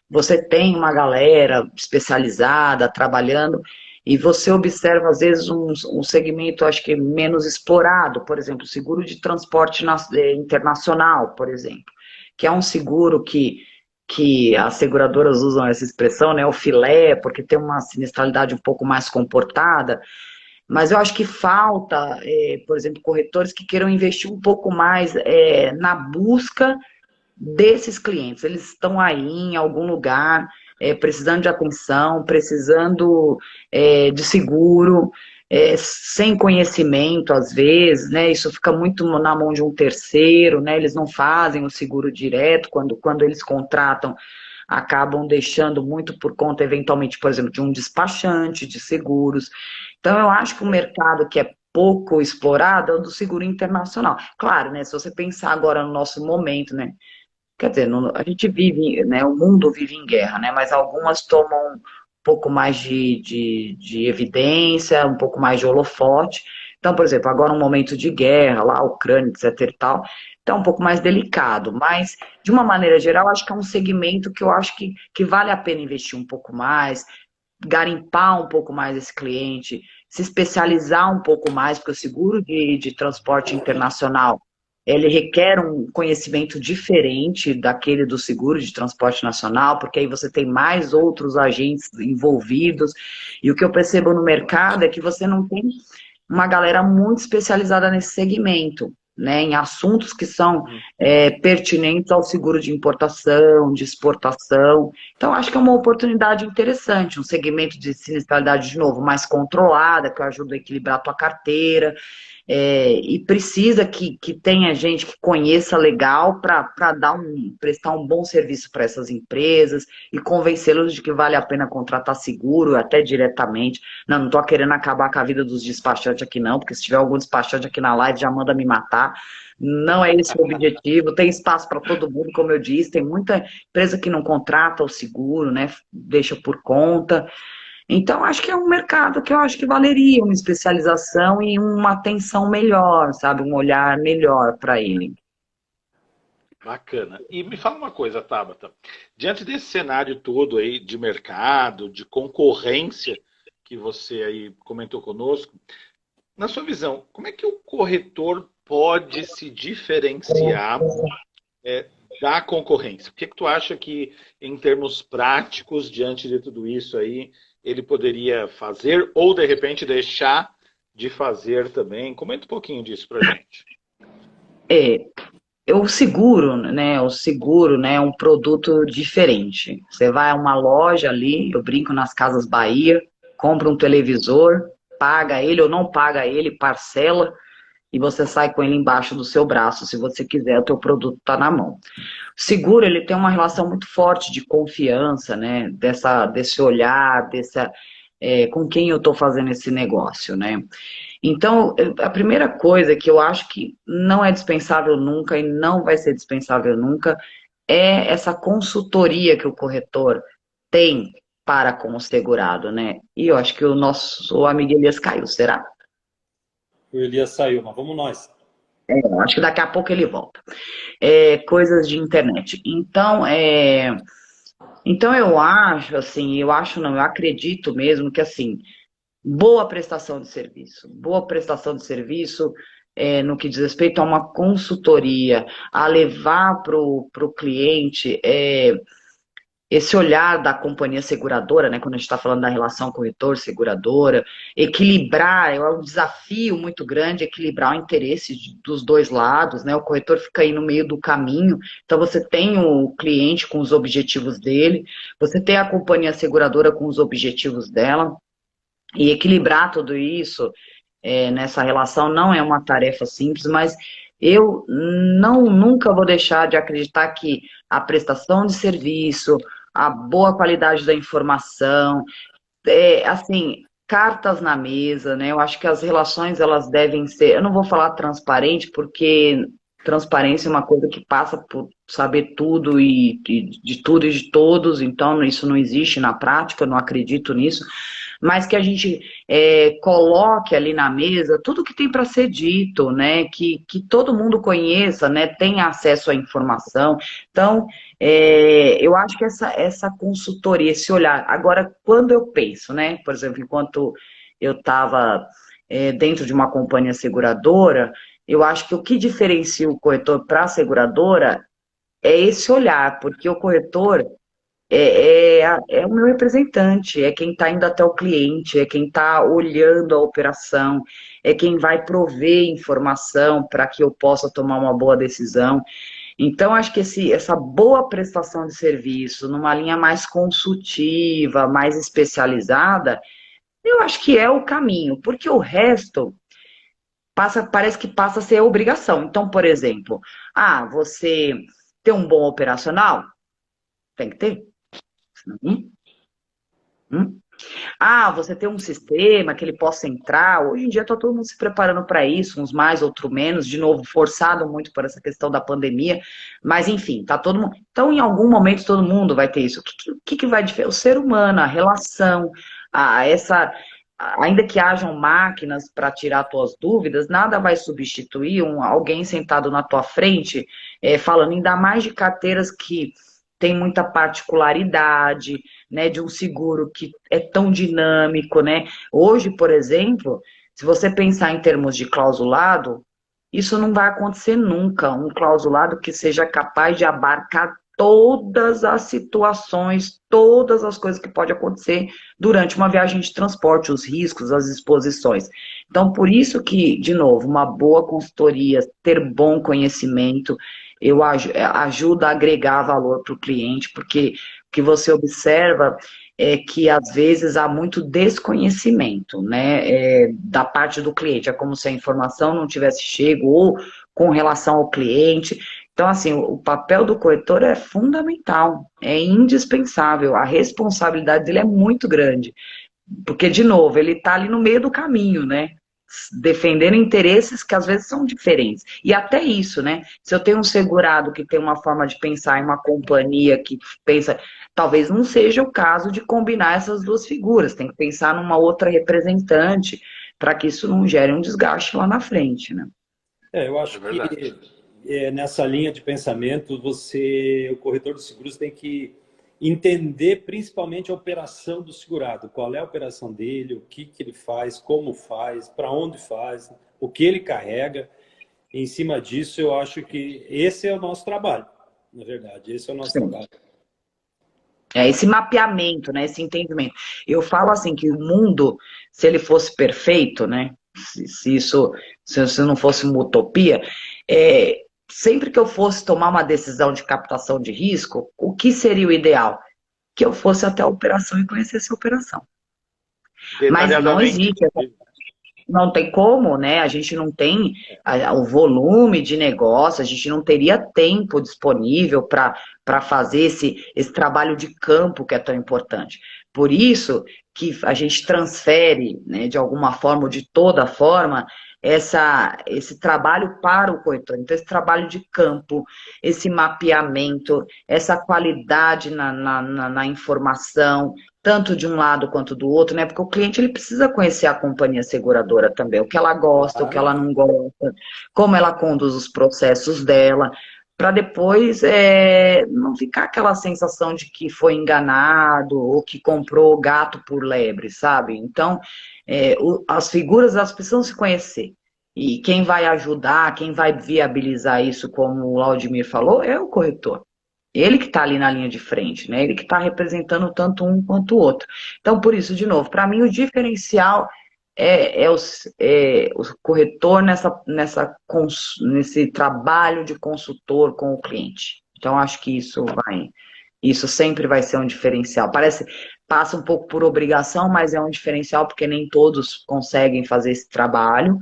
você tem uma galera especializada trabalhando e você observa, às vezes, um segmento, acho que menos explorado, por exemplo, seguro de transporte internacional, por exemplo, que é um seguro que as seguradoras usam essa expressão, né, o filé, porque tem uma sinistralidade um pouco mais comportada, mas eu acho que falta, por exemplo, corretores que queiram investir um pouco mais na busca desses clientes. Eles estão aí em algum lugar, precisando de atenção, precisando de seguro, sem conhecimento, às vezes, né? Isso fica muito na mão de um terceiro, né? Eles não fazem o seguro direto, quando eles contratam, acabam deixando muito por conta, eventualmente, por exemplo, de um despachante de seguros. Então, eu acho que o mercado que é pouco explorado é o do seguro internacional. Claro, né? Se você pensar agora no nosso momento, né? Quer dizer, a gente vive, né, o mundo vive em guerra, né, mas algumas tomam um pouco mais de evidência, um pouco mais de holofote. Então, por exemplo, agora um momento de guerra, lá, Ucrânia, etc e tal, então é um pouco mais delicado, mas, de uma maneira geral, acho que é um segmento que eu acho que vale a pena investir um pouco mais, garimpar um pouco mais esse cliente, se especializar um pouco mais, porque o seguro de transporte internacional, ele requer um conhecimento diferente daquele do seguro de transporte nacional, porque aí você tem mais outros agentes envolvidos, e o que eu percebo no mercado é que você não tem uma galera muito especializada nesse segmento, né, em assuntos que são pertinentes ao seguro de importação, de exportação. Então, acho que é uma oportunidade interessante, um segmento de sinistralidade, de novo, mais controlada, que ajuda a equilibrar a tua carteira, e precisa que tenha gente que conheça legal para prestar um bom serviço para essas empresas e convencê-los de que vale a pena contratar seguro, até diretamente. Não estou querendo acabar com a vida dos despachantes aqui não, porque se tiver algum despachante aqui na live já manda me matar. Não é esse o objetivo, tem espaço para todo mundo, como eu disse, tem muita empresa que não contrata o seguro, né, deixa por conta. Então, acho que é um mercado que eu acho que valeria uma especialização e uma atenção melhor, sabe? Um olhar melhor para ele. Bacana. E me fala uma coisa, Tabata. Diante desse cenário todo aí de mercado, de concorrência que você aí comentou conosco, na sua visão, como é que o corretor pode se diferenciar da concorrência? O que tu acha que, em termos práticos, diante de tudo isso aí, ele poderia fazer ou, de repente, deixar de fazer também? Comenta um pouquinho disso para a gente. O seguro, né, é um produto diferente. Você vai a uma loja ali, eu brinco nas Casas Bahia, compra um televisor, paga ele ou não paga ele, parcela, e você sai com ele embaixo do seu braço, se você quiser, o teu produto está na mão. O seguro, ele tem uma relação muito forte de confiança, né, desse olhar, com quem eu estou fazendo esse negócio, né? Então, a primeira coisa que eu acho que não é dispensável nunca e não vai ser dispensável nunca é essa consultoria que o corretor tem para com o segurado, né? E eu acho que o nosso amigo Elias caiu, será? O Elias saiu, mas vamos nós. Eu acho que daqui a pouco ele volta. Coisas de internet. Então eu acho, assim, eu acredito mesmo que, assim, boa prestação de serviço. Boa prestação de serviço no que diz respeito a uma consultoria, a levar para o cliente esse olhar da companhia seguradora, né, quando a gente está falando da relação corretor-seguradora, equilibrar, é um desafio muito grande equilibrar o interesse dos dois lados, né, o corretor fica aí no meio do caminho, então você tem o cliente com os objetivos dele, você tem a companhia seguradora com os objetivos dela, e equilibrar tudo isso nessa relação não é uma tarefa simples, mas eu nunca vou deixar de acreditar que a prestação de serviço, a boa qualidade da informação, assim, cartas na mesa, né? Eu acho que as relações, elas devem ser, eu não vou falar transparente, porque transparência é uma coisa que passa por saber tudo e de tudo e de todos, então isso não existe na prática, eu não acredito nisso, mas que a gente coloque ali na mesa tudo que tem para ser dito, né? Que todo mundo conheça, né? Tenha acesso à informação. Então, eu acho que essa consultoria, esse olhar. Agora, quando eu penso, né? Por exemplo, enquanto eu estava dentro de uma companhia seguradora, eu acho que o que diferencia o corretor para a seguradora é esse olhar, porque o corretor é o meu representante, é quem está indo até o cliente, é quem está olhando a operação, é quem vai prover informação para que eu possa tomar uma boa decisão. Então, acho que essa boa prestação de serviço, numa linha mais consultiva, mais especializada, eu acho que é o caminho, porque o resto parece que passa a ser obrigação. Então, por exemplo, você tem um bom operacional? Tem que ter. Hum? Hum? Você tem um sistema que ele possa entrar. Hoje em dia está todo mundo se preparando para isso, uns mais, outros menos, de novo, forçado muito por essa questão da pandemia, mas enfim, tá todo mundo. Então, em algum momento, todo mundo vai ter isso. O que vai diferenciar? O ser humano, a relação, ainda que hajam máquinas para tirar tuas dúvidas, nada vai substituir alguém sentado na tua frente, falando ainda mais de carteiras que tem muita particularidade, né, de um seguro que é tão dinâmico, né? Hoje, por exemplo, se você pensar em termos de clausulado, isso não vai acontecer nunca, um clausulado que seja capaz de abarcar todas as situações, todas as coisas que pode acontecer durante uma viagem de transporte, os riscos, as exposições. Então, por isso que, de novo, uma boa consultoria, ter bom conhecimento, ajuda a agregar valor para o cliente, porque o que você observa é que, às vezes, há muito desconhecimento, né, da parte do cliente. É como se a informação não tivesse chego ou com relação ao cliente. Então, assim, o papel do corretor é fundamental, é indispensável. A responsabilidade dele é muito grande. Porque, de novo, ele está ali no meio do caminho, né? Defendendo interesses que às vezes são diferentes. E até isso, né? Se eu tenho um segurado que tem uma forma de pensar em uma companhia que pensa, talvez não seja o caso de combinar essas duas figuras, tem que pensar numa outra representante para que isso não gere um desgaste lá na frente, né? Eu acho que nessa linha de pensamento, o corretor de seguros tem que entender principalmente a operação do segurado, qual é a operação dele, o que ele faz, como faz, para onde faz, o que ele carrega. E, em cima disso, eu acho que esse é o nosso trabalho, na verdade, esse é o nosso trabalho. Esse mapeamento, né, esse entendimento. Eu falo assim que o mundo, se ele fosse perfeito, né, se isso não fosse uma utopia, sempre que eu fosse tomar uma decisão de captação de risco, o que seria o ideal? Que eu fosse até a operação e conhecesse a operação. Mas não Detalhadamente. existe, não tem como, né? A gente não tem o volume de negócio, a gente não teria tempo disponível para fazer esse trabalho de campo que é tão importante. Por isso que a gente transfere, né, de alguma forma ou de toda forma, esse trabalho para o corretor. Então, esse trabalho de campo, esse mapeamento, essa qualidade na informação, tanto de um lado quanto do outro, né? Porque o cliente ele precisa conhecer a companhia seguradora também, o que ela gosta, o que ela não gosta, como ela conduz os processos dela, para depois não ficar aquela sensação de que foi enganado ou que comprou gato por lebre, sabe? Então, as figuras elas precisam se conhecer. E quem vai ajudar, quem vai viabilizar isso, como o Laudimir falou, é o corretor. Ele que está ali na linha de frente, né? Ele que está representando tanto um quanto o outro. Então, por isso, de novo, para mim o diferencial é o corretor nesse trabalho de consultor com o cliente. Então, acho que isso sempre vai ser um diferencial. Passa um pouco por obrigação, mas é um diferencial porque nem todos conseguem fazer esse trabalho,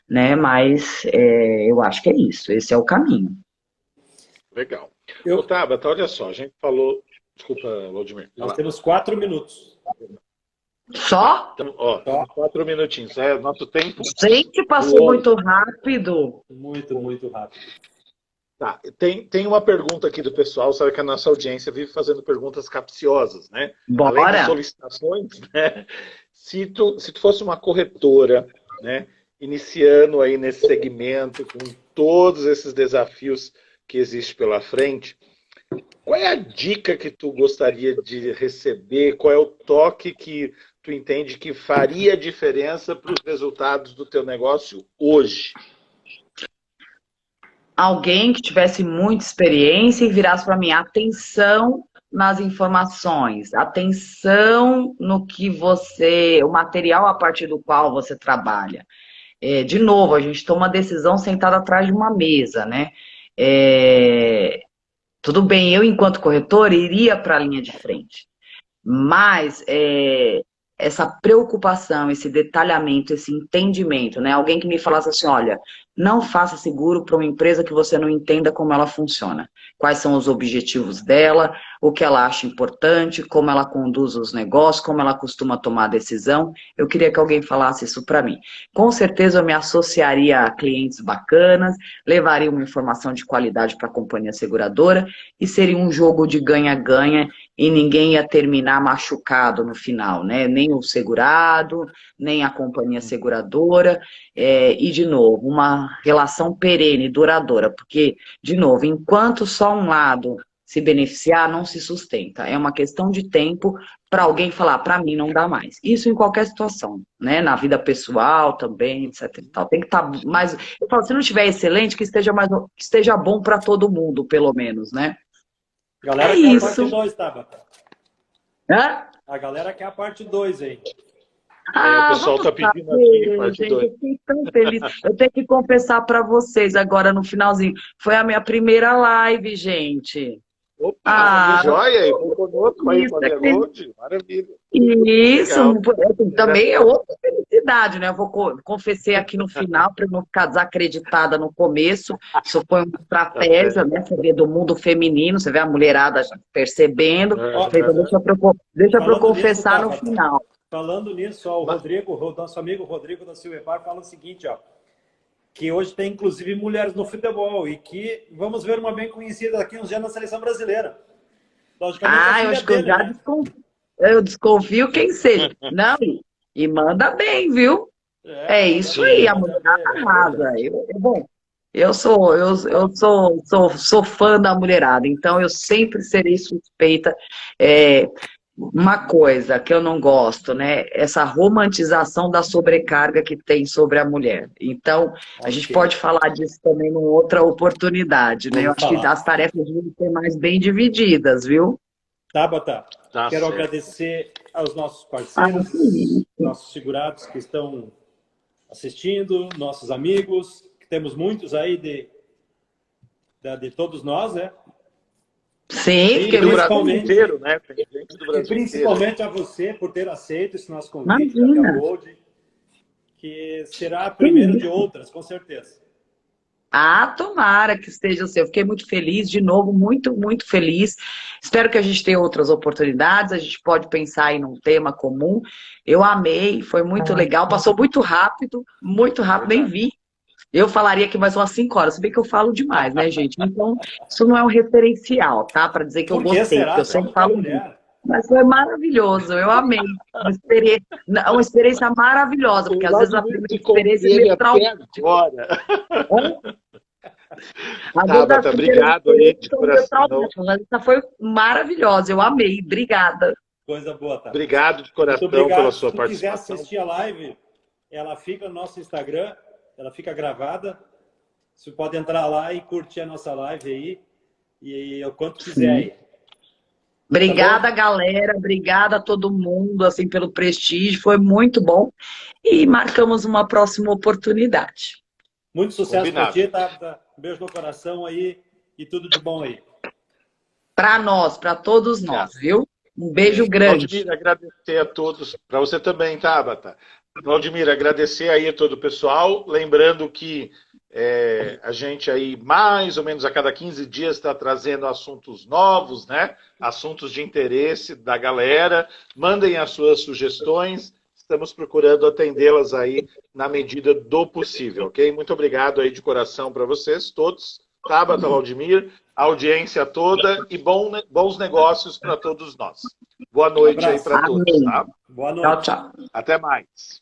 né? Mas eu acho que é isso, esse é o caminho. Legal. Ô, Tabata, olha só, a gente falou... Desculpa, Laudimir. Nós temos 4 minutos. Só? Então, ó, 4 minutinhos. Nosso tempo... Gente, passou muito rápido. Muito, muito rápido. Tá, tem uma pergunta aqui do pessoal, sabe que a nossa audiência vive fazendo perguntas capciosas, né? Bora. Além de solicitações, né? Se tu fosse uma corretora, né, iniciando aí nesse segmento, com todos esses desafios que existem pela frente, qual é a dica que tu gostaria de receber? Qual é o toque que tu entende que faria diferença para os resultados do teu negócio hoje? Alguém que tivesse muita experiência e virasse para mim, atenção nas informações, atenção no que o material a partir do qual você trabalha. De novo, a gente toma decisão sentado atrás de uma mesa, né? Tudo bem, eu, enquanto corretor, iria para a linha de frente. Mas essa preocupação, esse detalhamento, esse entendimento, né? Alguém que me falasse assim, olha, não faça seguro para uma empresa que você não entenda como ela funciona. Quais são os objetivos dela, o que ela acha importante, como ela conduz os negócios, como ela costuma tomar decisão. Eu queria que alguém falasse isso para mim. Com certeza eu me associaria a clientes bacanas, levaria uma informação de qualidade para a companhia seguradora e seria um jogo de ganha-ganha e ninguém ia terminar machucado no final, né? Nem o segurado, nem a companhia seguradora. E, de novo, uma relação perene, duradoura, porque, de novo, enquanto só um lado se beneficiar, não se sustenta. É uma questão de tempo para alguém falar, para mim não dá mais. Isso em qualquer situação, né? Na vida pessoal também, etc. E tal. Tem que estar mais... Eu falo, se não estiver excelente, que esteja bom para todo mundo, pelo menos, né? Galera, quer a parte 2, Tabata? Hã? A galera quer a parte 2 aí. O pessoal está pedindo aqui, parte 2. Eu fiquei tão feliz. Eu tenho que confessar para vocês agora no finalzinho. Foi a minha primeira live, gente. Opa, que joia! E foi conosco aí fazer load. Maravilha. Isso, também é outra felicidade, né? Eu vou confessar aqui no final, para não ficar desacreditada no começo. Isso foi uma estratégia, né? Você vê do mundo feminino, você vê a mulherada já percebendo. Deixa para eu confessar no final. Falando nisso, ó, o nosso amigo Rodrigo da Silvepar fala o seguinte, ó, que hoje tem inclusive mulheres no futebol e que vamos ver uma bem conhecida daqui uns dias na seleção brasileira. Logicamente, eu acho que eu já eu desconfio quem seja. Não, e manda bem, viu? É isso aí, a mulher arrasa. Eu sou fã da mulherada, então eu sempre serei suspeita. Uma coisa que eu não gosto, né? Essa romantização da sobrecarga que tem sobre a mulher. Então, a gente pode falar disso também numa outra oportunidade, né? Eu acho que as tarefas devem ser mais bem divididas, viu? Tabata, quero agradecer aos nossos parceiros, nossos segurados que estão assistindo, nossos amigos, que temos muitos aí de todos nós, né? Sim, E fiquei do muito Brasil feliz. inteiro, né? Tem gente do E Brasil inteiro. principalmente a você por ter aceito esse nosso convite da Imagina. Gabold, que será a Que primeira de isso. outras, com certeza. Ah, tomara que esteja assim. Eu fiquei muito feliz, de novo, muito, muito feliz. Espero que a gente tenha outras oportunidades. A gente pode pensar em um tema comum. Eu amei, foi muito legal. Passou muito rápido, nem Verdade. vi. Eu falaria que mais umas 5 horas, se bem que eu falo demais, né, gente? Então, isso não é um referencial, tá? Para dizer que eu Por que gostei, porque será? eu Será sempre porque é falo muito. mulher? Mas foi maravilhoso, eu amei. Uma experiência maravilhosa, O porque às vezes a Vladimir primeira te experiência é conteve meio até traumática. agora. Às vezes as Tabata, primeiras obrigado aí experiências de são meio coração. traumáticas, mas essa foi maravilhosa, eu amei. Obrigada. Coisa boa, tá? Obrigado de Muito coração pela obrigado. Se sua tu quiser participação. assistir a live, ela fica no nosso Instagram, ela fica gravada. Você pode entrar lá e curtir a nossa live aí, e o quanto quiser Sim. aí. Tá Obrigada, bom? galera. Obrigada a todo mundo, assim, pelo prestígio. Foi muito bom. E marcamos uma próxima oportunidade. Muito sucesso para Combinado. ti, tá? Um beijo no coração aí e tudo de bom aí. Para nós, para todos nós, Obrigado. viu? Um beijo grande. Valdemir, agradecer a todos. Para você também, Tabata. Valdemir, agradecer aí a todo o pessoal. Lembrando que a gente aí, mais ou menos a cada 15 dias, está trazendo assuntos novos, né? Assuntos de interesse da galera. Mandem as suas sugestões. Estamos procurando atendê-las aí na medida do possível, ok? Muito obrigado aí de coração para vocês todos. Tabata, Valdemir, a audiência toda e bons negócios para todos nós. Boa Um noite aí abraço. para todos, Amém. tá? Boa Tchau, noite. tchau. Até mais.